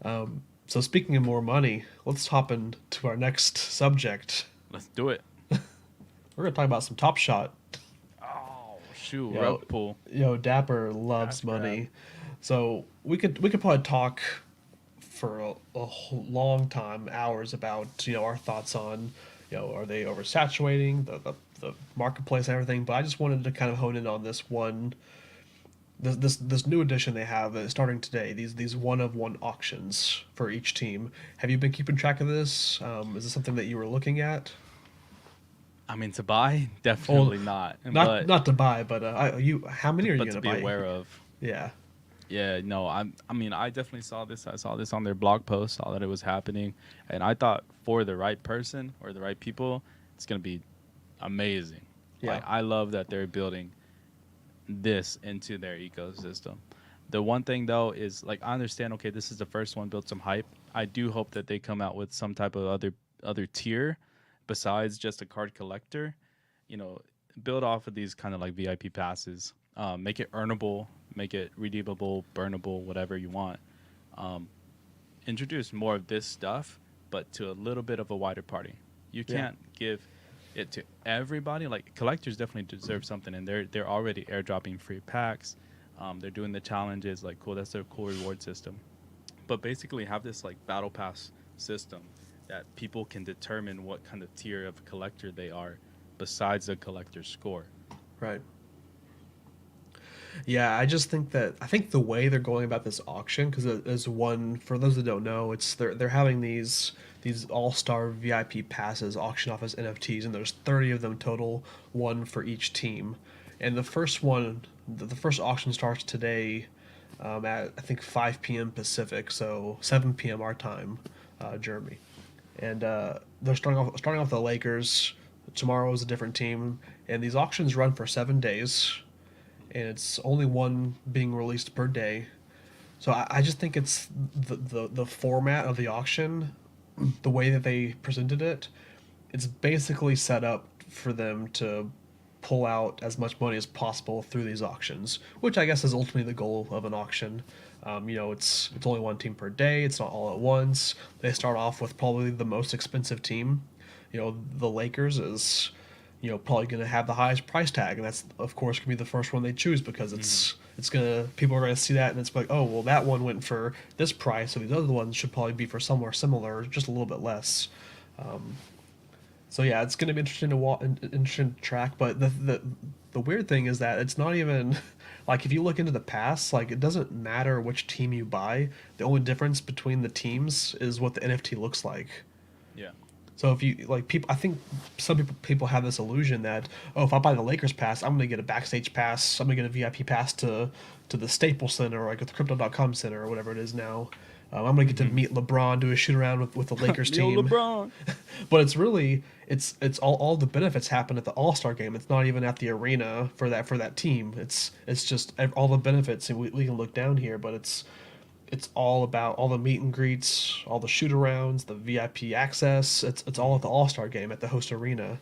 B: So speaking of more money, let's hop into our next subject.
A: Let's do it.
B: We're gonna talk about some Top Shot.
A: Oh shoot, rug
B: Yo,
A: pull,
B: Dapper loves
A: cash grab.
B: money, so we could probably talk for a long time, hours about our thoughts on are they oversaturating the marketplace and everything. But I just wanted to kind of hone in on this new edition they have starting today. These one of one auctions for each team. Have you been keeping track of this? Is this something that you were looking at?
A: I mean, to buy,
B: Well,
A: definitely not.
B: not
A: But
B: not to buy, but how many are you
A: but to
B: gonna
A: be
B: buy?
A: aware of.
B: Yeah,
A: Yeah, no, I mean, I definitely saw this. I saw this on their blog post, saw that it was happening, and I thought for the right person or the right people, it's gonna be amazing.
B: yeah.
A: Like, I love that they're building this into their ecosystem. The one thing though is like I understand, okay, this is the first one, built some hype. I do hope that they come out with some type of other tier besides just a card collector. You know, build off of these kind of like VIP passes. Make it earnable. make it redeemable, burnable, whatever you want. Um, Introduce more of this stuff, but to a little bit of a wider party. You
B: Yeah.
A: can't give it to everybody. Like collectors definitely deserve something, and they're already airdropping free packs. They're doing the challenges. Like cool, that's their cool reward system. But basically, have this like battle pass system that people can determine what kind of tier of collector they are, besides the collector's score.
B: Right. Yeah, I just think that I think the way they're going about this auction, because as one for those that don't know, it's they're having these all star VIP passes auction off as NFTs, and there's 30 of them total, one for each team. And the first one, the first auction starts today, at I think 5 p.m. Pacific, so 7 p.m. our time, Germany. And they're starting off the Lakers. Tomorrow is a different team, and these auctions run for 7 days, and it's only one being released per day. So I just think it's the format of the auction, the way that they presented it, it's basically set up for them to pull out as much money as possible through these auctions, which I guess is ultimately the goal of an auction. It's only one team per day. It's not all at once. They start off with probably the most expensive team. The Lakers is probably going to have the highest price tag, and that's of course going to be the first one they choose because
A: Mm-hmm.
B: it's going to people are going to see that and it's like, oh well, that one went for this price, so these other ones should probably be for somewhere similar, just a little bit less. So yeah, it's going to be interesting to interesting to track. But the weird thing is that it's not even like if you look into the past, like it doesn't matter which team you buy. The only difference between the teams is what the NFT looks like.
A: Yeah.
B: So if you like people, I think some people have this illusion that, oh, if I buy the Lakers pass, I'm gonna get a backstage pass. I'm gonna get a VIP pass to the Staples Center or like the Crypto.com Center or whatever it is now. I'm gonna get to
A: Mm-hmm.
B: meet LeBron, do a shoot around with the Lakers
A: Leo
B: team.
A: LeBron.
B: But it's really it's all the benefits happen at the All Star game. It's not even at the arena for that team. It's just all the benefits, and we can look down here, but it's all about all the meet and greets, all the shoot arounds, the VIP access. It's all at the All Star game at the host arena.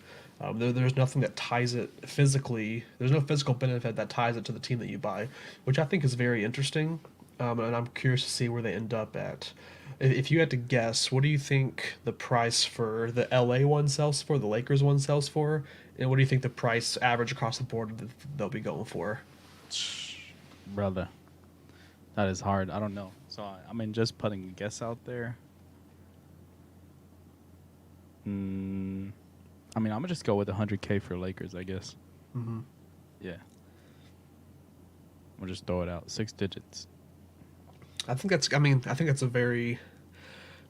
B: There's nothing that ties it physically. There's no physical benefit that ties it to the team that you buy, which I think is very interesting. And I'm curious to see where they end up at. If you had to guess, what do you think the price for the LA one sells for, the Lakers one sells for, and what do you think the price average across the board that they'll be going for?
A: Brother, that is hard. I don't know. So I mean, just putting a guess out there. Mm, I mean, I'm gonna just go with 100K for Lakers, I guess.
B: Hmm.
A: Yeah, we'll just throw it out. Six digits.
B: I think that's. I mean, I think that's a very.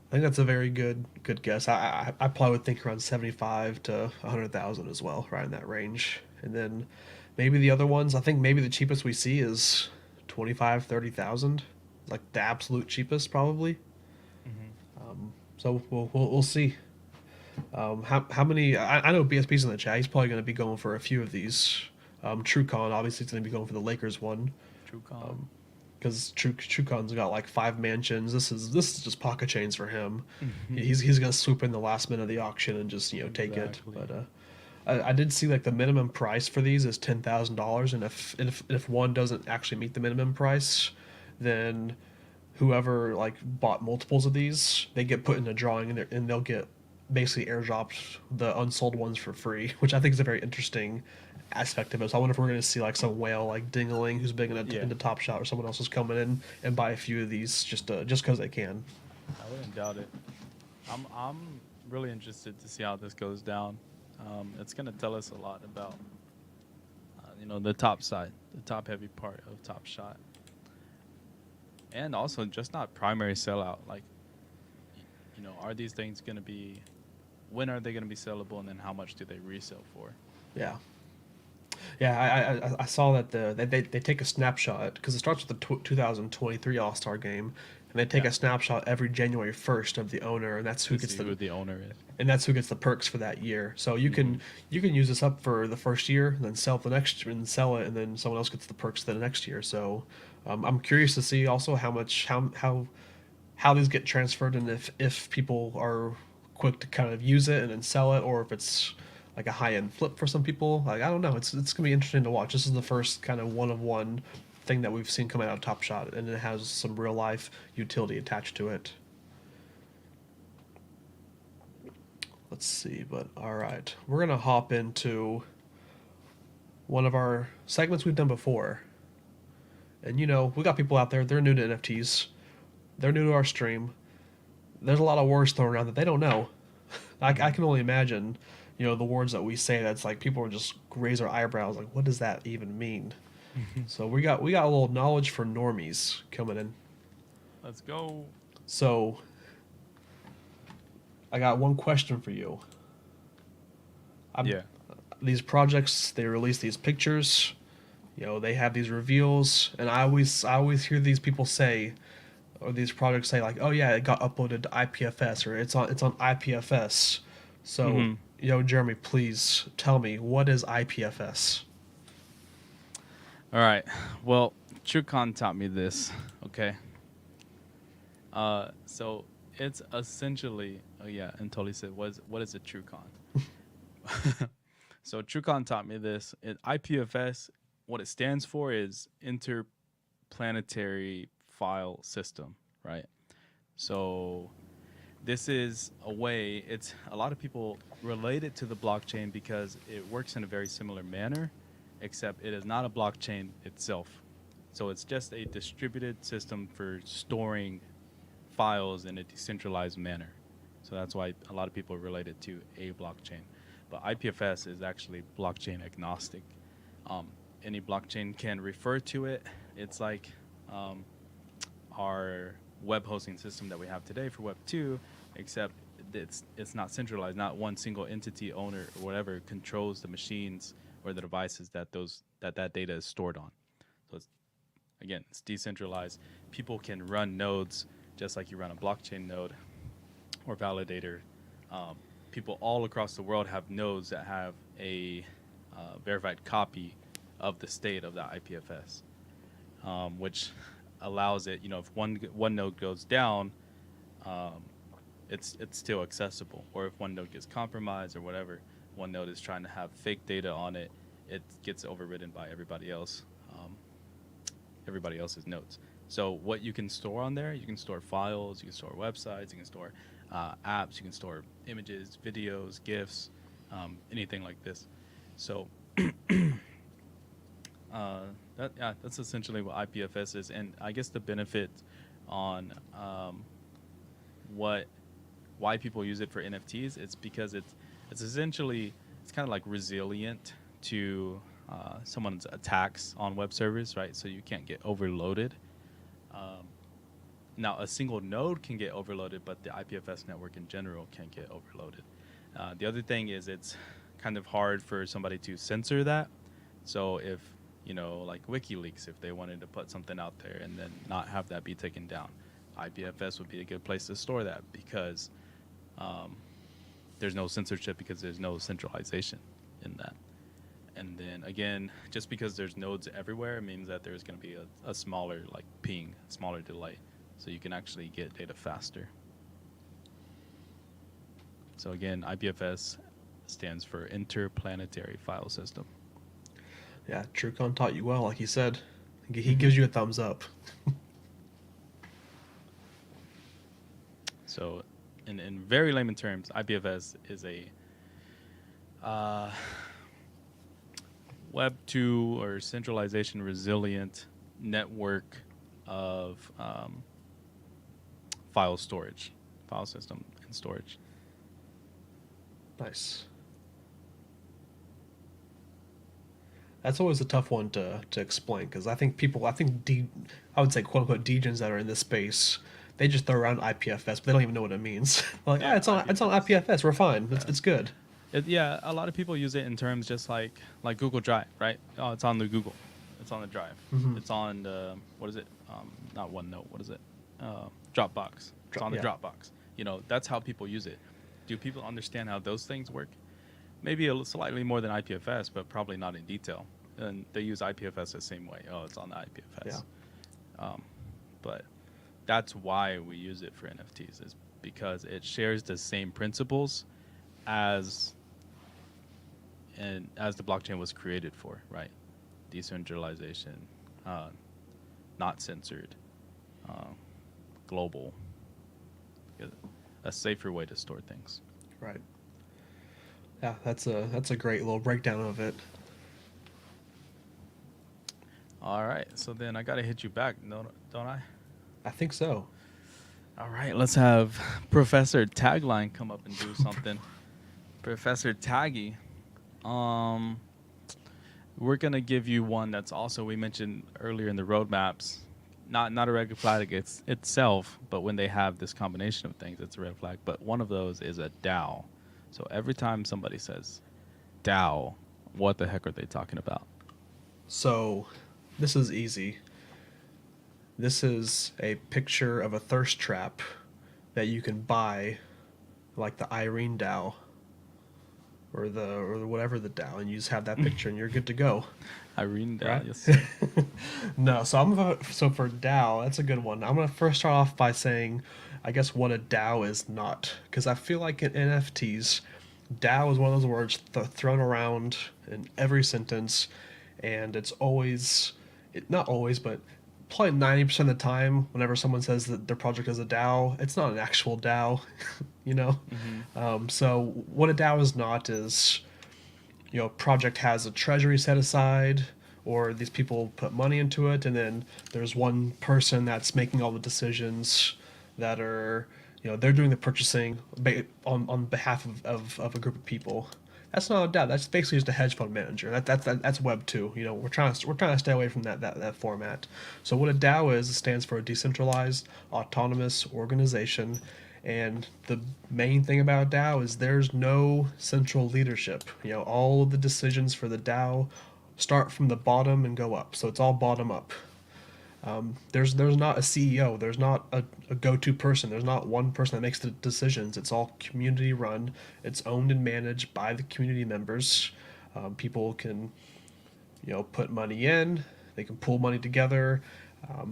B: I think that's a very good guess. I probably would think around 75 to 100,000 as well, right in that range. And then maybe the other ones. I think maybe the cheapest we see is 25, 30,000, like the absolute cheapest probably.
A: Mm-hmm.
B: So we'll see. How many? I know BSP's in the chat. He's probably going to be going for a few of these. TrueCon obviously is going to be going for the Lakers one
A: True con.
B: because TrueCon's got like 5 mansions. This is just pocket chains for him.
A: Mhm.
B: He's going to swoop in the last minute of the auction and just take it.
A: Exactly.
B: But I did see like the minimum price for these is $10,000, and if one doesn't actually meet the minimum price, then whoever like bought multiples of these, they get put in a drawing and they'll get basically airdropped the unsold ones for free, which I think is a very interesting aspect of it. So I wonder if we're going to see like some whale like Dingaling who's big
A: Yeah,
B: into Top Shot, or someone else is coming in and buy a few of these just because they can.
A: I wouldn't doubt it. I'm really interested to see how this goes down. It's gonna tell us a lot about the top side, the top heavy part of Top Shot, and also just not primary sellout. Like, are these things gonna be? When are they gonna be sellable, and then how much do they resell for?
B: Yeah. Yeah, I saw that they take a snapshot because it starts with the 2023 All Star game, and they take
A: Yeah,
B: a snapshot every January 1st of the owner, and that's who
A: to
B: gets
A: see who the owner is.
B: the perks for that year. So
A: Hmm.
B: you can use this up for the first year, and then sell it the next year, and sell it, and then someone else gets the perks the next year. So I'm curious to see also how much how these get transferred, and if people are quick to kind of use it and then sell it, or if it's like a high end flip for some people. Like I don't know. It's gonna be interesting to watch. This is the first kind of one of one thing that we've seen coming out of Top Shot, and it has some real life utility attached to it. Let's see, but all right, we're gonna hop into one of our segments we've done before. And we got people out there, they're new to NFTs, they're new to our stream. There's a lot of words thrown around that they don't know. I
A: Hmm.
B: can only imagine, the words that we say that's like people will just raise their eyebrows, like, what does that even mean? So we got a little knowledge for normies coming in.
A: Let's go.
B: So I got one question for you. I'm,
A: Yeah.
B: these projects, they release these pictures, they have these reveals, and I always hear these people say, or these projects say, like, oh yeah, it got uploaded to IPFS, or it's on IPFS. So,
A: Hmm.
B: Jeremy, please tell me, what is IPFS?
A: All right. Well, TrueCon taught me this. Okay. So it's essentially, oh yeah, and totally said, what is a TrueCon? So TrueCon taught me this. IPFS, what it stands for is Interplanetary File System, right? So this is a way. It's a lot of people relate it to the blockchain because it works in a very similar manner, except it is not a blockchain itself. So it's just a distributed system for storing files in a decentralized manner. So that's why a lot of people relate it to a blockchain. But IPFS is actually blockchain agnostic. Um, any blockchain can refer to it. It's like um, our web hosting system that we have today for Web 2, except it's not centralized. Not one single entity owner or whatever controls the machines or the devices that data is stored on. So it's decentralized. People can run nodes just like you run a blockchain node or validator. Um, People all across the world have nodes that have a verified copy of the state of the IPFS, which allows it. If one node goes down, um, it's still accessible. Or if one node gets compromised or whatever, one node is trying to have fake data on it, it gets overridden by everybody else's nodes. So what you can store on there, you can store files, you can store websites, you can store apps, you can store images, videos, GIFs, anything like this. So uh, that's essentially what IPFS is, and I guess the benefit on what why people use it for NFTs, it's because it's essentially it's kind of like resilient to someone's attacks on web servers, right? So you can't get overloaded. Um, Now, a single node can get overloaded, but the IPFS network in general can get overloaded. The other thing is it's kind of hard for somebody to censor that. So if like WikiLeaks, if they wanted to put something out there and then not have that be taken down, IPFS would be a good place to store that because um, there's no censorship because there's no centralization in that. And then again, just because there's nodes everywhere means that there's going to be a smaller like ping, smaller delay, so you can actually get data faster. So again, IPFS stands for Interplanetary File System.
B: Yeah, TrueCon taught you well, like he said. He
A: Hmm.
B: gives you a thumbs up.
A: So, in very layman terms, IPFS is a uh, Web 2 or centralization resilient network of file storage, file system and storage.
B: Nice. That's always a tough one to explain because I would say quote unquote degens that are in this space, they just throw around IPFS, but they don't even know what it means. Like,
A: Yeah,
B: it's on
A: IPFS.
B: IPFS, we're fine, it's
A: Yes.
B: good.
A: Yeah, a lot of people use it in terms just like Google Drive, right? Oh, it's on the Google, it's on the Drive,
B: Mm-hmm.
A: it's on the what is it? Not OneNote. What is it? Dropbox. It's on the
B: Yeah,
A: Dropbox. That's how people use it. Do people understand how those things work? Maybe slightly more than IPFS, but probably not in detail. And they use IPFS the same way. Oh, it's on the
B: yeah.
A: IPFS. Um, but that's why we use it for NFTs is because it shares the same principles as as the blockchain was created for, right? Decentralization, uh, not censored, uh, global, a safer way to store things.
B: Right. Yeah, that's a great little breakdown of it.
A: All right, so then I gotta hit you back, don't I?
B: I think so.
A: All right, let's have Professor Tagline come up and do something. Professor Taggy, um, we're gonna give you one that's also we mentioned earlier in the roadmaps. Not a red flag itself, but when they have this combination of things, it's a red flag. But one of those is a DAO. So every time somebody says DAO, what the heck are they talking about?
B: So, this is easy. This is a picture of a thirst trap that you can buy, like the Irene Dow or whatever the Dow, and you just have that picture and you're good to go,
A: Irene DAO,
B: right?
A: yes sir.
B: No, so for Dow, that's a good one. I'm gonna first start off by saying, I guess what a Dow is not, because I feel like in NFTs, Dow is one of those words thrown around in every sentence, and it's always, not always, but probably 90% of the time, whenever someone says that their project is a DAO, it's not an actual DAO, you know.
A: Mm-hmm.
B: So what a DAO is not is, project has a treasury set aside, or these people put money into it, and then there's one person that's making all the decisions that are, they're doing the purchasing on behalf of a group of people. That's not a DAO. That's basically just a hedge fund manager. That's Web two. We're trying to stay away from that format. So what a DAO is, it stands for a decentralized autonomous organization, and the main thing about DAO is there's no central leadership. All of the decisions for the DAO start from the bottom and go up. So it's all bottom up. There's not a CEO. There's not a go-to person. There's not one person that makes the decisions. It's all community run. It's owned and managed by the community members. People can put money in. They can pull money together.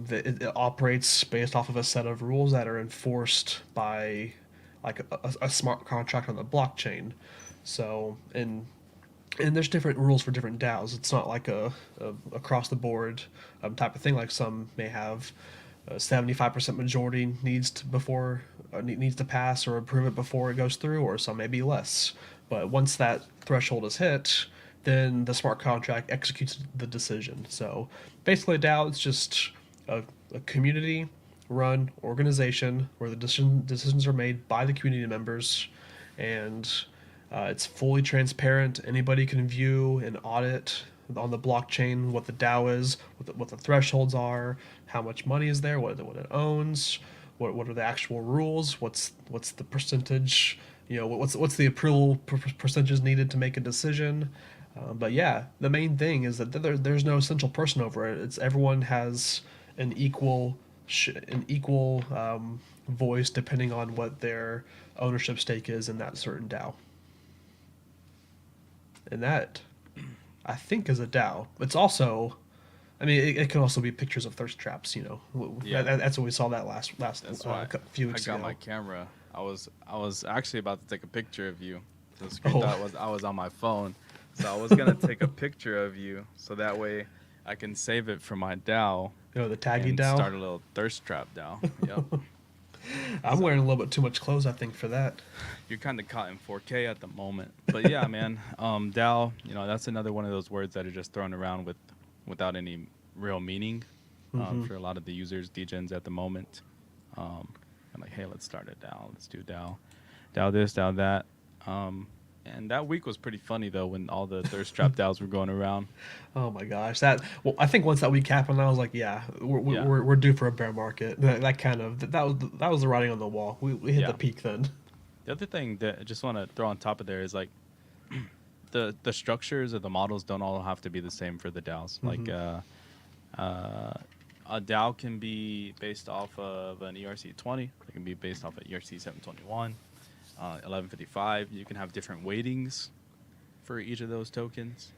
B: It operates based off of a set of rules that are enforced by like a smart contract on the blockchain. So and there's different rules for different DAOs. It's not like a across the board type of thing like some may have. 75% majority needs to pass or approve it before it goes through, or some may be less. But once that threshold is hit, then the smart contract executes the decision. So basically, a DAO is just a community run organization where the decisions are made by the community members, and it's fully transparent. Anybody can view and audit on the blockchain what the DAO is, what the thresholds are, how much money is there, what it owns, what are the actual rules, what's the percentage, what's the approval percentages needed to make a decision. But yeah, the main thing is that there's no central person over it. It's everyone has an equal voice depending on what their ownership stake is in that certain DAO. And that, I think, is a DAO. It's also, I mean, it can also be pictures of thirst traps.
A: Yeah,
B: That's what we saw that last
A: that's why
B: few
A: I
B: weeks
A: got
B: ago.
A: my camera. I was actually about to take a picture of you. The screen
B: Oh,
A: thought was I was on my phone, so I was gonna take a picture of you so that way I can save it for my DAO
B: the taggy
A: and
B: DAO.
A: start a little thirst trap DAO. Yep.
B: I'm
A: So
B: wearing a little bit too much clothes, I think, for that.
A: you're kind of caught in 4K at the moment, but yeah, man. DAO, that's another one of those words that are just thrown around without any real meaning
B: Hmm.
A: for a lot of the users, degens at the moment. Um, I'm like, hey, let's start a DAO. Let's do DAO, DAO this, DAO that. And that week was pretty funny though when all the thirst trap DAOs were going around.
B: Oh my gosh, I think once that week happened, I was like, yeah,
A: Yeah,
B: we're due for a bear market. That kind of that was the writing on the wall. We hit the
A: yeah.
B: peak then.
A: The other thing that I just want to throw on top of there is like the structures of the models don't all have to be the same for the DAOs.
B: Hmm.
A: Uh, a DAO can be based off of an ERC20. It can be based off of ERC 721, 1155. You can have different weightings for each of those tokens.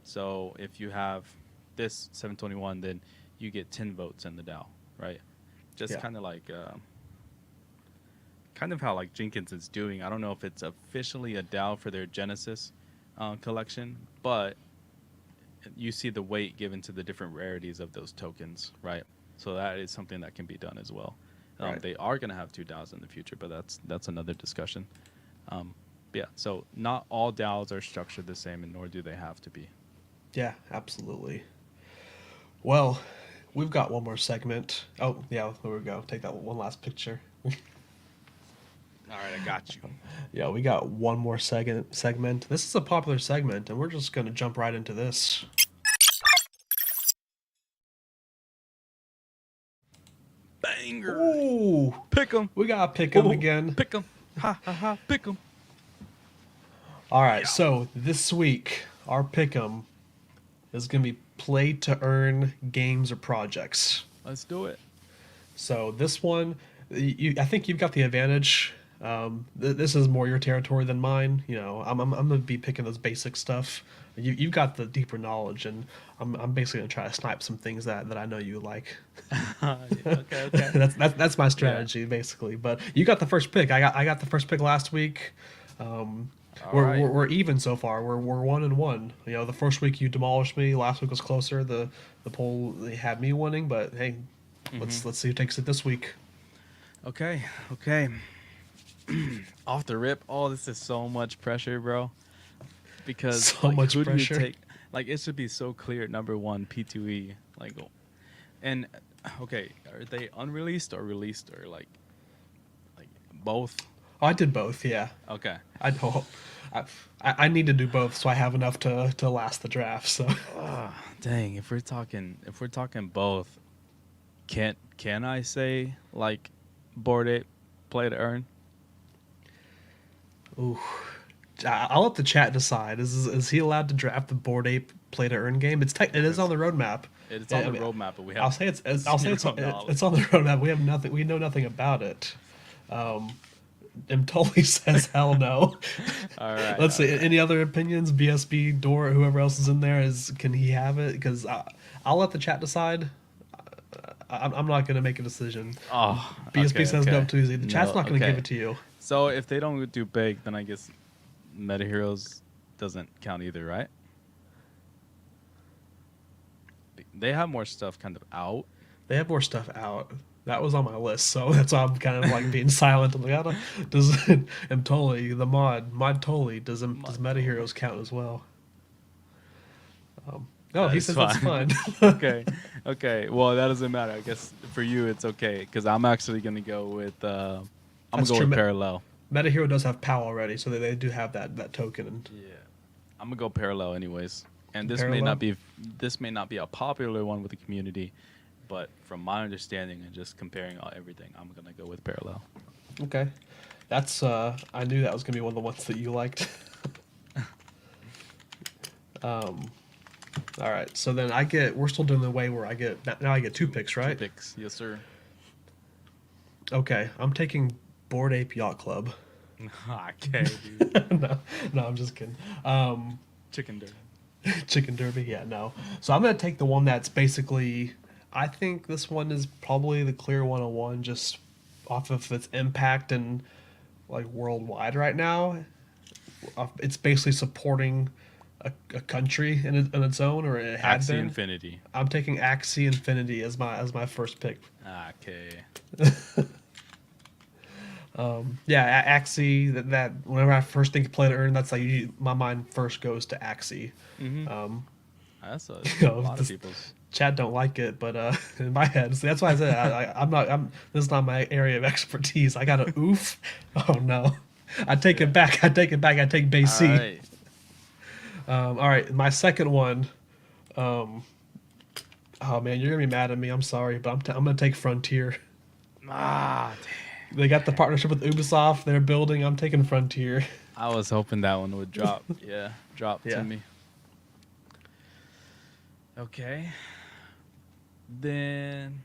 A: So if you have this 721, then you get 10 votes in the DAO, right? Just
B: Yeah.
A: kind of how like Jenkins is doing. I don't know if it's officially a DAO for their Genesis collection, but you see the weight given to the different rarities of those tokens, right? So that is something that can be done as well.
B: Right.
A: They are going to have 2 DAOs in the future, but that's another discussion. Um, yeah, so not all DAOs are structured the same, and nor do they have to be.
B: Yeah, absolutely. Well, we've got one more segment. Oh, yeah, there we go. Take that one last picture.
A: All right, I got you.
B: Yeah, we got one more segment. This is a popular segment, and we're just going to jump right into this.
A: Banger.
B: Ooh,
A: Pick 'em.
B: we got to pick 'em again.
A: Pick 'em. Ha ha ha. Pick 'em.
B: All right,
A: Yeah.
B: so this week, our pick 'em is going to be play to earn games or projects.
A: Let's do it.
B: So this one, I think you've got the advantage. This is more your territory than mine. You know, I'm gonna be picking those basic stuff. You've got the deeper knowledge, and I'm basically gonna try to snipe some things that I know you like.
A: Okay, okay.
B: That's my
A: Yeah.
B: strategy basically. But you got the first pick. I got the first pick last week. Um,
A: All right.
B: we're even so far. We're 1-1. You know, the first week you demolished me. Last week was closer. The poll they had me winning, but hey, let's see who takes it this week.
A: Okay, okay. Off the rip, oh, this is so much pressure, bro. Because
B: So
A: like,
B: much
A: who
B: pressure.
A: do you take? Like, it should be so clear. Number one, P2E. Like, and okay, are they unreleased or released or like both?
B: Oh, I did both. Yeah,
A: Okay.
B: I know. I need to do both, so I have enough to last the draft. So
A: Dang, if we're talking both, can I say like board it, play to earn?
B: ooh, I'll let the chat decide. Is he allowed to draft the Bored Ape Play to Earn game? It is on the roadmap.
A: It's
B: Yeah,
A: on
B: I
A: the
B: mean,
A: roadmap, but we
B: I'll
A: have
B: say I'll say
A: zero knowledge.
B: it's on the roadmap. We have nothing. We know nothing about it. M totally says hell no.
A: All right,
B: Let's
A: all
B: see.
A: right.
B: Any other opinions? BSB, Door, whoever else is in there is. Can he have it? Because I'll let the chat decide. I'm not going to make a decision.
A: Oh,
B: BSB
A: okay,
B: says no
A: okay.
B: too easy. The chat's
A: No,
B: not going to give
A: okay.
B: it to you.
A: So if they don't do big, then I guess Meta Heroes doesn't count either, right? They have more stuff kind of out.
B: They have more stuff out. That was on my list, so that's why I'm kind of like being silent. I'm like, does and totally the mod totally does
A: Mud
B: Meta
A: totally.
B: Heroes count as well? Oh,
A: That
B: he
A: is
B: says that's
A: fine.
B: fine.
A: Okay, okay. Well, that doesn't matter. I guess for you it's okay because I'm actually gonna go with I'm gonna
B: That's
A: go
B: true.
A: with parallel.
B: Meta Hero does have PAL already, so they do have that token. And
A: Yeah, I'm gonna go parallel anyways. And
B: parallel.
A: this may not be a popular one with the community, but from my understanding and just comparing everything, I'm gonna go with parallel.
B: Okay, that's I knew that was gonna be one of the ones that you liked. All right, so then we're still doing the way where I get now I get two picks,
A: Two
B: right?
A: picks, yes sir.
B: Okay, I'm taking Bored Ape Yacht Club.
A: Okay, dude.
B: No, I'm just kidding.
A: Chicken dinner.
B: Chicken Derby, yeah, no. So I'm gonna take the one that's basically. I think this one is probably the clear 101, just off of its impact and like worldwide right now. It's basically supporting a country in its own, or it had
A: Axie
B: been.
A: Infinity.
B: I'm taking Axie Infinity as my first pick.
A: Okay.
B: Yeah, Axie. That whenever I first think of Play to Earn, that's like my mind first goes to Axie.
A: Mm-hmm.
B: Um,
A: That's a,
B: you
A: a
B: know,
A: lot of people's.
B: Chad don't like it, but in my head, so that's why I said I'm not. This is not my area of expertise. I got a oof. Oh no, I take
A: Yeah.
B: it back. I take it back. I take Bay
A: All
B: C.
A: right.
B: All right, my second one. Oh man, you're gonna be mad at me. I'm sorry, but I'm gonna take Frontier.
A: Ah,
B: They got the partnership with Ubisoft. They're building. I'm taking Frontier.
A: I was hoping that one would drop. Yeah, drop
B: Yeah.
A: to me. Okay. Then,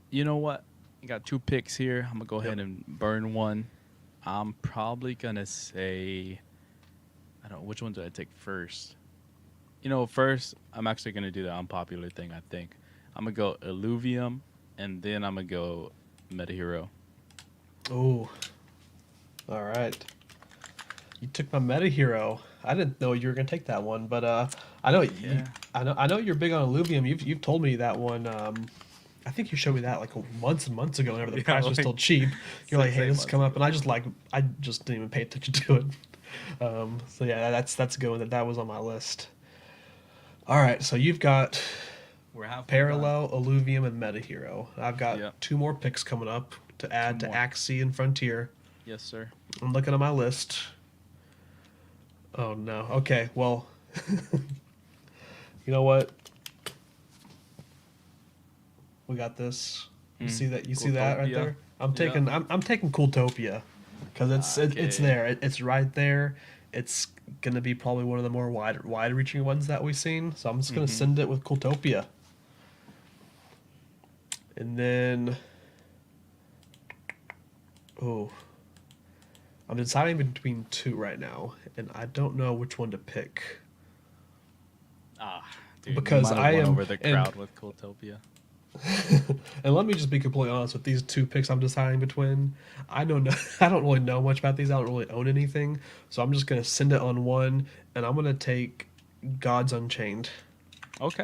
A: you know what? I got two picks here. I'm gonna go ahead
B: Yep.
A: and burn one. I'm probably gonna say, I don't know, which one did I take first? You know, first I'm actually gonna do the unpopular thing. I think I'm gonna go Illuvium, and then I'm gonna go Meta Hero.
B: Oh, all right. You took my meta hero. I didn't know you were gonna take that one, but I know you.
A: Yeah.
B: I know you're big on Illuvium. You've told me that one. I think you showed me that like months and months ago. Whenever the
A: Yeah,
B: price was
A: like
B: still cheap, you're like,
A: six,
B: "Hey,
A: eight
B: this is
A: months
B: coming up,"
A: ago.
B: and I just didn't even pay attention to it. So yeah, that's a good one. That was on my list. All right, so you've got
A: We're halfway done.
B: Parallel, Illuvium, and Meta Hero. I've got
A: Yeah.
B: two more picks coming up to
A: Two
B: add to
A: more.
B: Axie and Frontier.
A: Yes, sir.
B: I'm looking at my list. Oh no. Okay, well, you know what? We got this. You
A: Mm.
B: see that? You see that right
A: Cooltopia.
B: there? I'm
A: Yeah.
B: taking. I'm taking Cooltopia, because it's
A: Okay.
B: there. It's right there. It's gonna be probably one of the more wide reaching ones that we've seen. So I'm just gonna
A: Mm-hmm.
B: send it with Cooltopia, and then oh, I'm deciding between two right now, and I don't know which one to pick
A: Ah, dude, you
B: because
A: might have
B: I
A: won
B: am
A: over the
B: and
A: crowd with Cooltopia.
B: and let me just be completely honest with these two picks I'm deciding between. I know no, I don't really know much about these. I don't really own anything, so I'm just gonna send it on one, and I'm gonna take Gods Unchained.
A: Okay.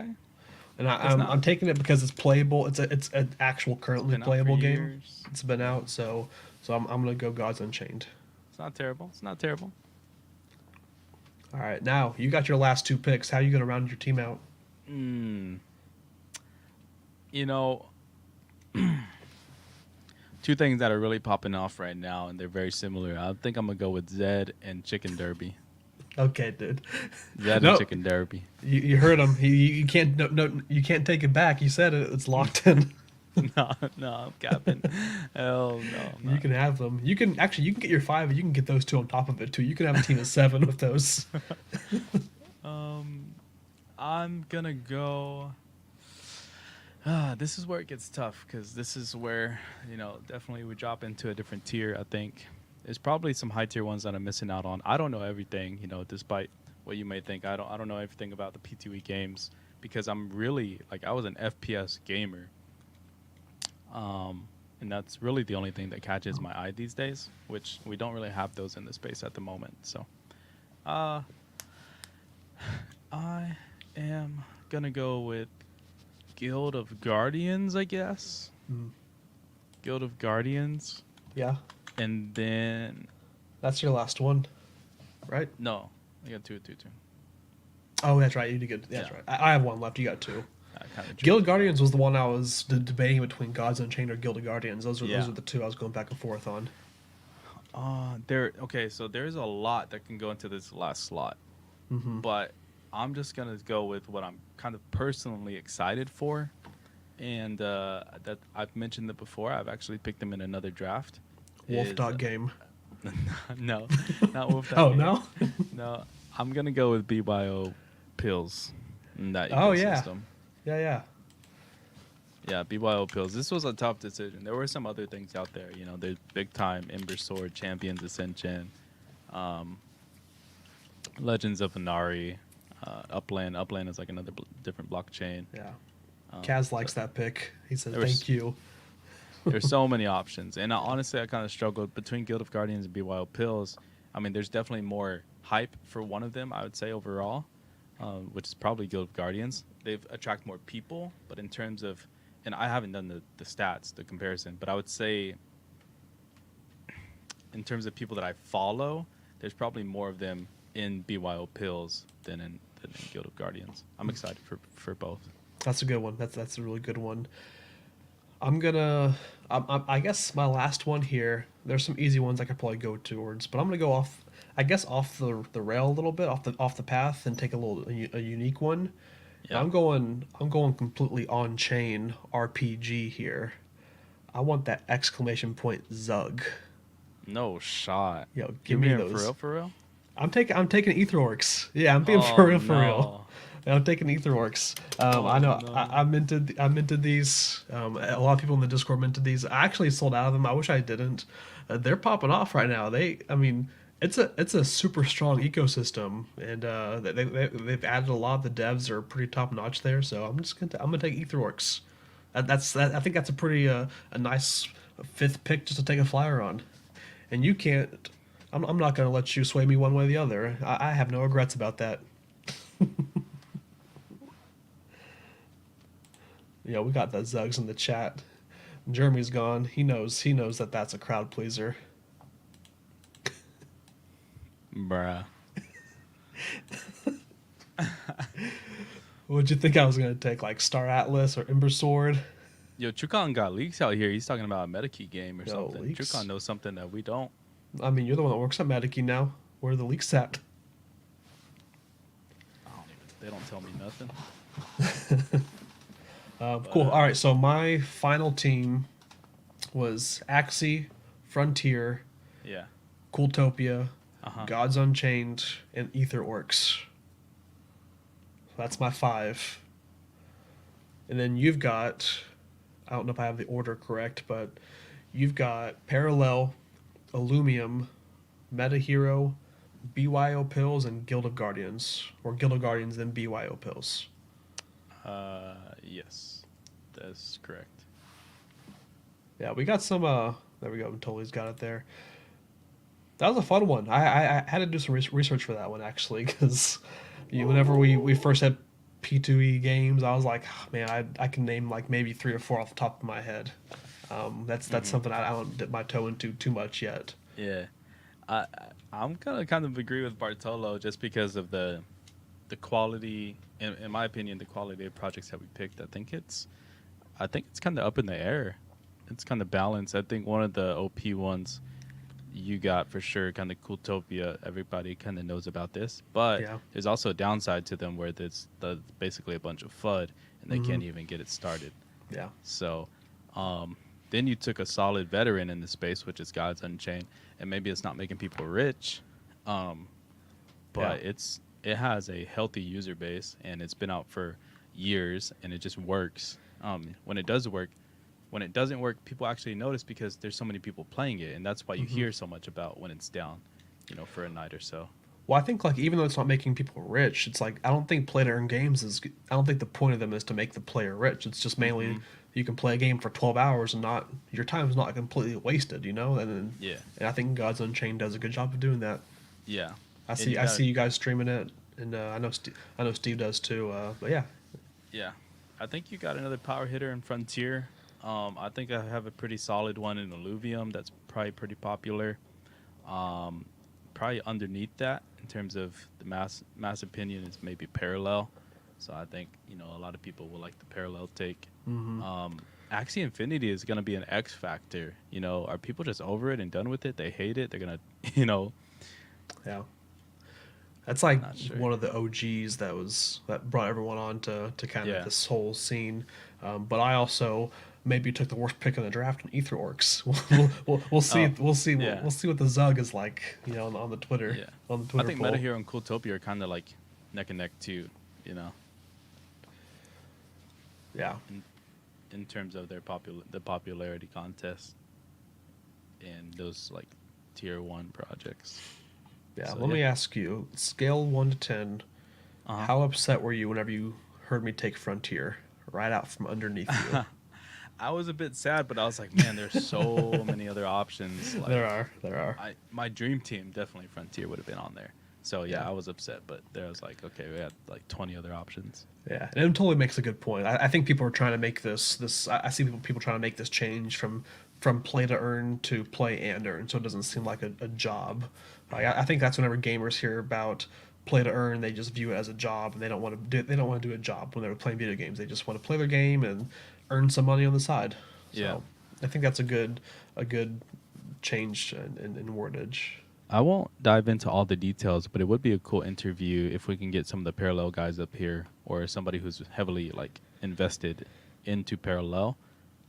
B: And
A: It's
B: I'm
A: not.
B: taking it because it's playable. It's an actual
A: It's
B: currently
A: been out for
B: playable game.
A: years.
B: It's been
A: Yeah.
B: out, so I'm gonna go Gods Unchained.
A: It's not terrible. It's not terrible.
B: All right, now you got your last two picks. How are you gonna round your team out?
A: Mm. You know, two things that are really popping off right now, and they're very similar. I think I'm gonna go with Zed and Chicken Derby.
B: Okay, dude.
A: Zed and
B: No,
A: Chicken Derby.
B: you heard him. You can't no, you can't take it back. You said it. It's locked in.
A: No, no, I'm capping. Hell no, I'm
B: You
A: not.
B: can have them. You can actually you can get your five. And you can get those two on top of it too. You can have a team of seven with those.
A: Um, I'm gonna go. This is where it gets tough because this is where definitely we drop into a different tier. I think there's probably some high tier ones that I'm missing out on. I don't know everything, despite what you may think. I don't know everything about the P2E games because I'm really like I was an FPS gamer. And that's really the only thing that catches my eye these days, which we don't really have those in the space at the moment. So, uh, I am gonna go with Guild of Guardians, I guess.
B: Mm,
A: Guild of Guardians,
B: yeah,
A: and then
B: that's your last one, right?
A: no, I got two.
B: Oh, that's right. You did good. That's
A: Yeah,
B: right. I have one left. You got two.
A: I kind of
B: Guild
A: tricked
B: of
A: you there.
B: Guardians was the one I was debating between Gods Unchained or Guild of Guardians. Those
A: Yeah.
B: are the two I was going back and forth on.
A: Okay. So there's a lot that can go into this last slot,
B: Hmm.
A: but I'm just gonna go with what I'm kind of personally excited for, and that I've mentioned it before. I've actually picked them in another draft.
B: Wolf
A: Is
B: Dog Game.
A: no, not Wolf That
B: Oh
A: Game.
B: no.
A: No, I'm gonna go with BYO pills in that
B: Oh yeah.
A: ecosystem.
B: Yeah yeah.
A: Yeah, BYO pills. This was a tough decision. There were some other things out there. There's big time Ember Sword, Champions Ascension, um, Legends of Inari, Upland. Upland is like another different blockchain.
B: Yeah. Kaz
A: So
B: likes that pick. He says
A: there
B: thank
A: was
B: you.
A: there's so many options, and honestly, I kind of struggled between Guild of Guardians and BYO pills. I mean, there's definitely more hype for one of them. I would say overall, which is probably Guild of Guardians. They've attract more people, but in terms of, and I haven't done the stats, the comparison, but I would say in terms of people that I follow, there's probably more of them in BYO pills than in Guild of Guardians. I'm excited for both.
B: That's a good one. That's a really good one. I'm gonna. I guess my last one here. There's some easy ones I could probably go towards, but I'm gonna go off. I guess off the rail a little bit, off the path, and take a unique one. And
A: Yeah,
B: I'm going completely on chain RPG here. I want that exclamation point Zug.
A: no shot.
B: Yo,
A: You
B: give me
A: mean for
B: those.
A: real, for real?
B: I'm taking Etherworks. Yeah, I'm being for
A: Oh
B: real for real.
A: no.
B: I'm taking Etherworks. I
A: Oh
B: know
A: no.
B: I minted these. A lot of people in the Discord minted these. I actually sold out of them. I wish I didn't. They're popping off right now. I mean, it's a super strong ecosystem, and they've added a lot. The devs are pretty top notch there. So I'm gonna take Etherworks. I think that's a pretty a nice fifth pick just to take a flyer on. And you can't. I'm not gonna let you sway me one way or the other. I have no regrets about that. Yeah, we got the Zugs in the chat. Jeremy's gone. He knows that that's a crowd pleaser.
A: Bruh.
B: What'd you think I was gonna take? Like Star Atlas or Ember Sword?
A: Yo, Chukon got leaks out here. He's talking about a Medikey game or
B: No
A: something. Chukon
B: leaks.
A: knows something that we don't.
B: I mean, you're the one that works at Medici now. Where are the leaks at?
A: I don't even. They don't tell me nothing. But
B: Cool. All right. So my final team was Axie, Frontier,
A: yeah.
B: Cooltopia,
A: Uh huh.
B: Gods Unchained, and Ether Orcs. That's my five. And then you've got, I don't know if I have the order correct, but you've got Parallel, Illumium, Meta Hero, BYO Pills, and Guild of Guardians. Or Guild of Guardians, then BYO Pills.
A: Yes, that's correct.
B: Yeah, we got some, there we go. Totally got it there. That was a fun one. I had to do some research for that one, actually, because whenever we first had P2E games, I was like, "Oh, man, I can name like maybe three or four off the top of my head. That's
A: Hmm.
B: something I don't dip my toe into too much yet.
A: Yeah. I'm gonna kind of agree with Bartolo just because of the quality. In my opinion, the quality of projects that we picked. I think it's kind of up in the air. It's kind of balanced. I think one of the OP ones you got for sure, kind of Cooltopia. Everybody kind of knows about this, but
B: Yeah.
A: there's also a downside to them where there's basically a bunch of FUD and they
B: Hmm.
A: can't even get it started.
B: Yeah.
A: So, um, then you took a solid veteran in the space, which is Gods Unchained, and maybe it's not making people rich, um,
B: Yeah.
A: but it has a healthy user base and it's been out for years and it just works. When it does work, when it doesn't work, people actually notice because there's so many people playing it, and that's why you
B: Hmm.
A: hear so much about when it's down, for a night or so.
B: Well, I think like even though it's not making people rich, it's like I don't think play to earn games is. I don't think the point of them is to make the player rich. It's just mainly
A: Hmm.
B: you can play a game for 12 hours and not your time is not completely wasted.
A: Yeah,
B: And I think Gods Unchained does a good job of doing that.
A: yeah,
B: I
A: and
B: see
A: you
B: I
A: got
B: see you guys streaming it, and I know Steve does too. But yeah,
A: yeah. I think you got another power hitter in Frontier. I think I have a pretty solid one in Alluvium that's probably pretty popular. Um, Probably underneath that in terms of the mass opinion is maybe Parallel. So I think a lot of people will like the Parallel take.
B: hmm
A: Axie Infinity is gonna be an X factor. Are people just over it and done with it? They hate it. They're gonna,
B: yeah. That's like
A: not sure.
B: one of the OGs that brought everyone on to kind of
A: Yeah.
B: this whole scene. But I also maybe took the worst pick in the draft in Ether Orcs. We'll see
A: Oh,
B: we'll
A: yeah,
B: see what the Zug is like. On the Twitter
A: yeah. I think Meta
B: poll.
A: Hero and Cooltopia are kind of like neck and neck too. You know,
B: Yeah,
A: in in terms of the popularity contest and those like tier one projects.
B: yeah.
A: So
B: Let
A: yeah.
B: me ask you, scale 1 to 10.
A: Uh
B: How upset were you wnever you heard me take Frontier right out from underneath you?
A: huh. I was a bit sad, but I was like, man, there's so many other options. Like,
B: There are.
A: my dream team definitely Frontier would have been on there. So
B: Yeah.
A: yeah, I was upset, but there I was like, okay, we had like 20 other options.
B: Yeah, and it totally makes a good point. I think people are trying to make this. I see people trying to make this change from play to earn to play and earn, so it doesn't seem like a job. I think that's whenever gamers hear about play to earn, they just view it as a job, and they don't want to do a job when they're playing video games. They just want to play their game and earn some money on the side.
A: Yeah.
B: So I think that's a good change in wordage.
A: I won't dive into all the details, but it would be a cool interview if we can get some of the Parallel guys up here or somebody who's heavily like invested into Parallel,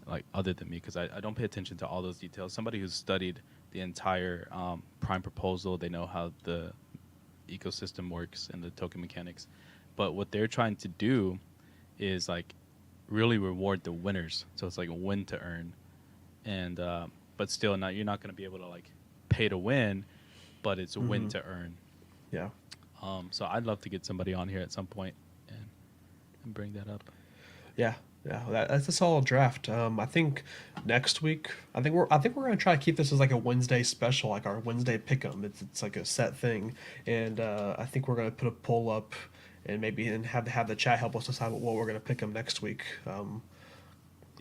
A: like other than me, because I don't pay attention to all those details. Somebody who's studied the entire Prime proposal, they know how the ecosystem works and the token mechanics. But what they're trying to do is like really reward the winners. So it's like a win to earn, and but still not you're not going to be able to like pay to win, but it's a win
B: Hmm.
A: to earn.
B: Yeah.
A: So I'd love to get somebody on here at some point and bring that up.
B: Yeah, yeah, that's a solid draft. I think next week, I think we're gonna try to keep this as like a Wednesday special, like our Wednesday pick'em. It's like a set thing, and I think we're gonna put a poll up, and maybe and have the chat help us decide what we're gonna pick 'em next week.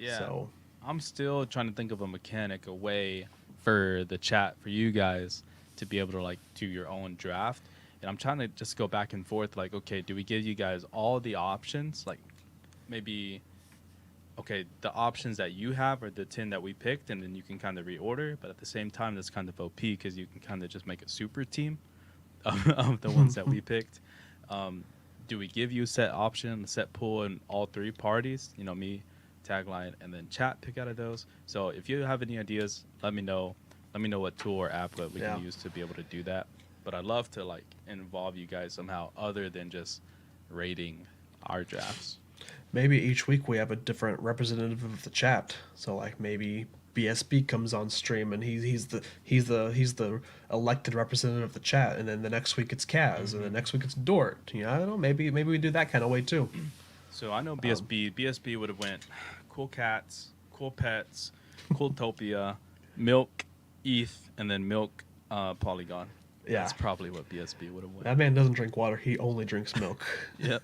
A: Yeah,
B: So
A: I'm still trying to think of a mechanic, a way for the chat for you guys to be able to like do your own draft. And I'm trying to just go back and forth like, okay, do we give you guys all the options? Like maybe okay, the options that you have are the 10 that we picked and then you can kind of reorder, but at the same time that's kind of OP cuz you can kind of just make a super team of the ones that we picked. Um, do we give you a set option, a set pool, and all three parties? You know, me, tagline, and then chat pick out of those. So if you have any ideas, let me know. Let me know what tool or app that we can
B: yeah,
A: use to be able to do that. But I'd love to like involve you guys somehow other than just rating our drafts.
B: maybe each week we have a different representative of the chat. So like maybe BSB comes on stream and he's the elected representative of the chat, and then the next week it's Kaz, and the
A: Hmm.
B: next week it's Dort. You know, I don't know. Maybe we do that kind of way too.
A: So I know
B: Um,
A: BSB. BSB would have went cool cats, cool pets, Cooltopia, milk, ETH, and then milk, Polygon.
B: yeah,
A: That's probably what BSB would have went.
B: that man doesn't drink water. He only drinks milk.
A: Yep.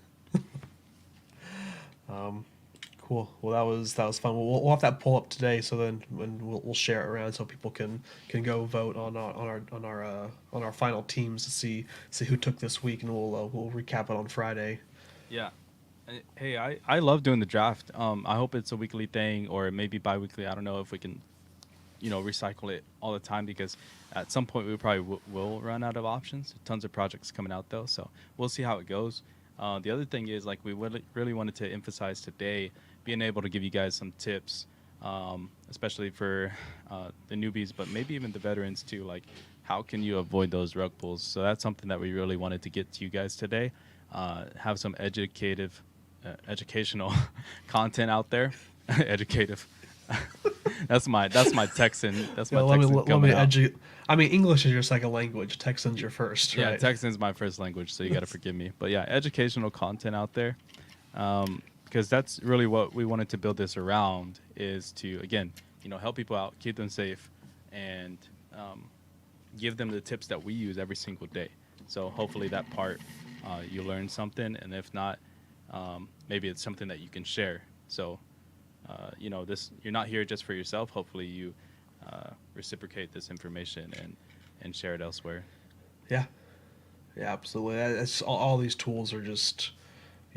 B: Cool. Well, that was fun. We'll have that poll up today, so then when we'll share it around so people can go vote on our final teams to see who took this week, and we'll recap it on Friday.
A: Yeah. Hey, I love doing the draft. I hope it's a weekly thing or maybe bi-weekly. I don't know if we can, recycle it all the time because at some point we probably will run out of options. Tons of projects coming out though, so we'll see how it goes. The other thing is like we really wanted to emphasize today being able to give you guys some tips, especially for the newbies, but maybe even the veterans too. Like, how can you avoid those rug pulls? So that's something that we really wanted to get to you guys today. Have some educational content out there. Educative. That's
B: Yeah,
A: my
B: let me
A: Texan
B: let me
A: coming out.
B: I mean, English is your second language. Texan's your first,
A: Yeah,
B: right?
A: Texan's my first language, so you got to forgive me. But yeah, educational content out there, because that's really what we wanted to build this around is to again, help people out, keep them safe, and um, give them the tips that we use every single day. So hopefully that part you learn something, and if not, maybe it's something that you can share. So this you're not here just for yourself. Hopefully you reciprocate this information and share it elsewhere.
B: Yeah, yeah, absolutely. It's, all these tools are just,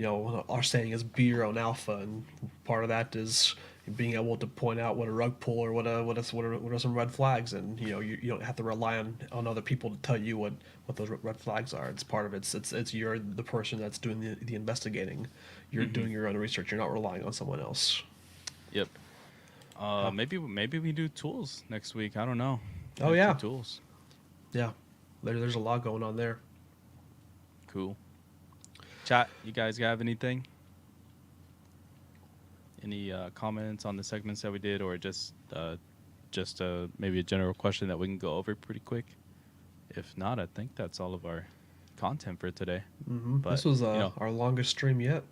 B: our saying is be your own alpha, and part of that is being able to point out what a rug pull or what are some red flags, and you don't have to rely on other people to tell you what those red flags are. It's part of it's you're the person that's doing the investigating. You're
A: Hmm.
B: doing your own research. You're not relying on someone else.
A: Yep.
B: Uh,
A: Maybe we do tools next week. I don't know.
B: oh
A: Maybe some
B: yeah,
A: tools.
B: yeah. There's a lot going on there.
A: Cool. Chat. You guys have anything? Any comments on the segments that we did, or just maybe a general question that we can go over pretty quick? If not, I think that's all of our content for today.
B: This
A: But
B: was
A: you know,
B: our longest stream yet.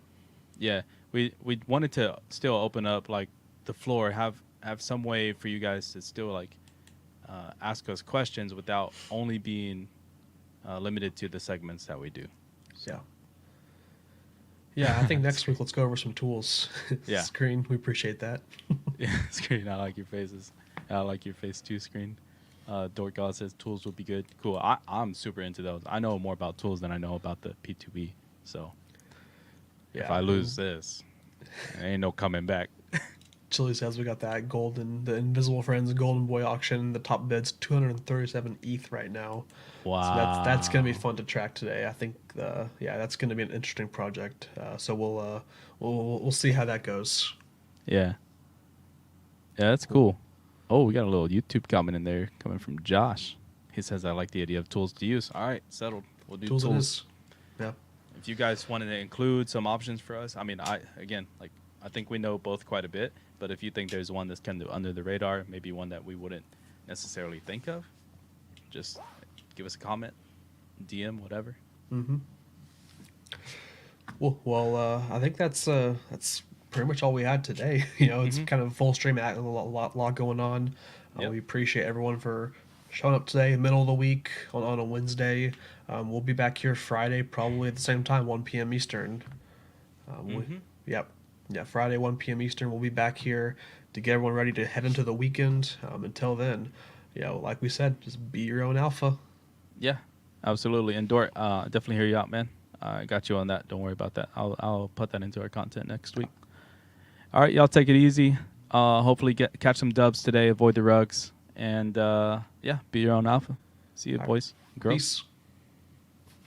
A: yeah, we wanted to still open up like the floor, have some way for you guys to still like ask us questions without only being limited to the segments that we do. So
B: Yeah. Yeah, I think next week let's go over some tools.
A: yeah,
B: Screen, we appreciate that.
A: yeah, screen. I like your faces. I like your face too. Screen. Dork God says tools will be good. Cool. I'm super into those. I know more about tools than I know about the P2E. So if
B: Yeah.
A: I lose this, there ain't no coming back.
B: Chili says we got that golden, the Invisible Friends Golden Boy auction. The top bid's 237 ETH right now. So that's gonna be
A: Wow.
B: fun to track today. I think yeah, that's gonna be an interesting project. So we'll see how that goes.
A: Yeah. Yeah, that's
B: Cool.
A: cool. Oh, we got a little YouTube comment in there coming from Josh. He says, I like the idea of tools to use. All right, settled. We'll do
B: Tools it
A: tools.
B: is. Yeah.
A: If you guys wanted to include some options for us, I mean, I think we know both quite a bit, but if you think there's one that's kind of under the radar, maybe one that we wouldn't necessarily think of, just give us a comment, DM, whatever.
B: Mm-hmm. Well, I think that's pretty much all we had today. It's
A: Mm-hmm.
B: kind of full stream act, a lot going on.
A: Yep.
B: We appreciate everyone for showing up today, middle of the week on a Wednesday. We'll be back here Friday, probably at the same time, 1 p.m. Eastern. We,
A: Mm-hmm.
B: yep. Yeah, Friday, 1 p.m. Eastern, we'll be back here to get everyone ready to head into the weekend. Until then, like we said, just be your own alpha.
A: Yeah, absolutely. And Dort, definitely hear you out, man. I got you on that. Don't worry about that. I'll put that into our content next week. All right, y'all take it easy. Hopefully catch some dubs today. Avoid the rugs, and yeah, be your own alpha. See you,
B: All right.
A: boys, girls.
B: Peace.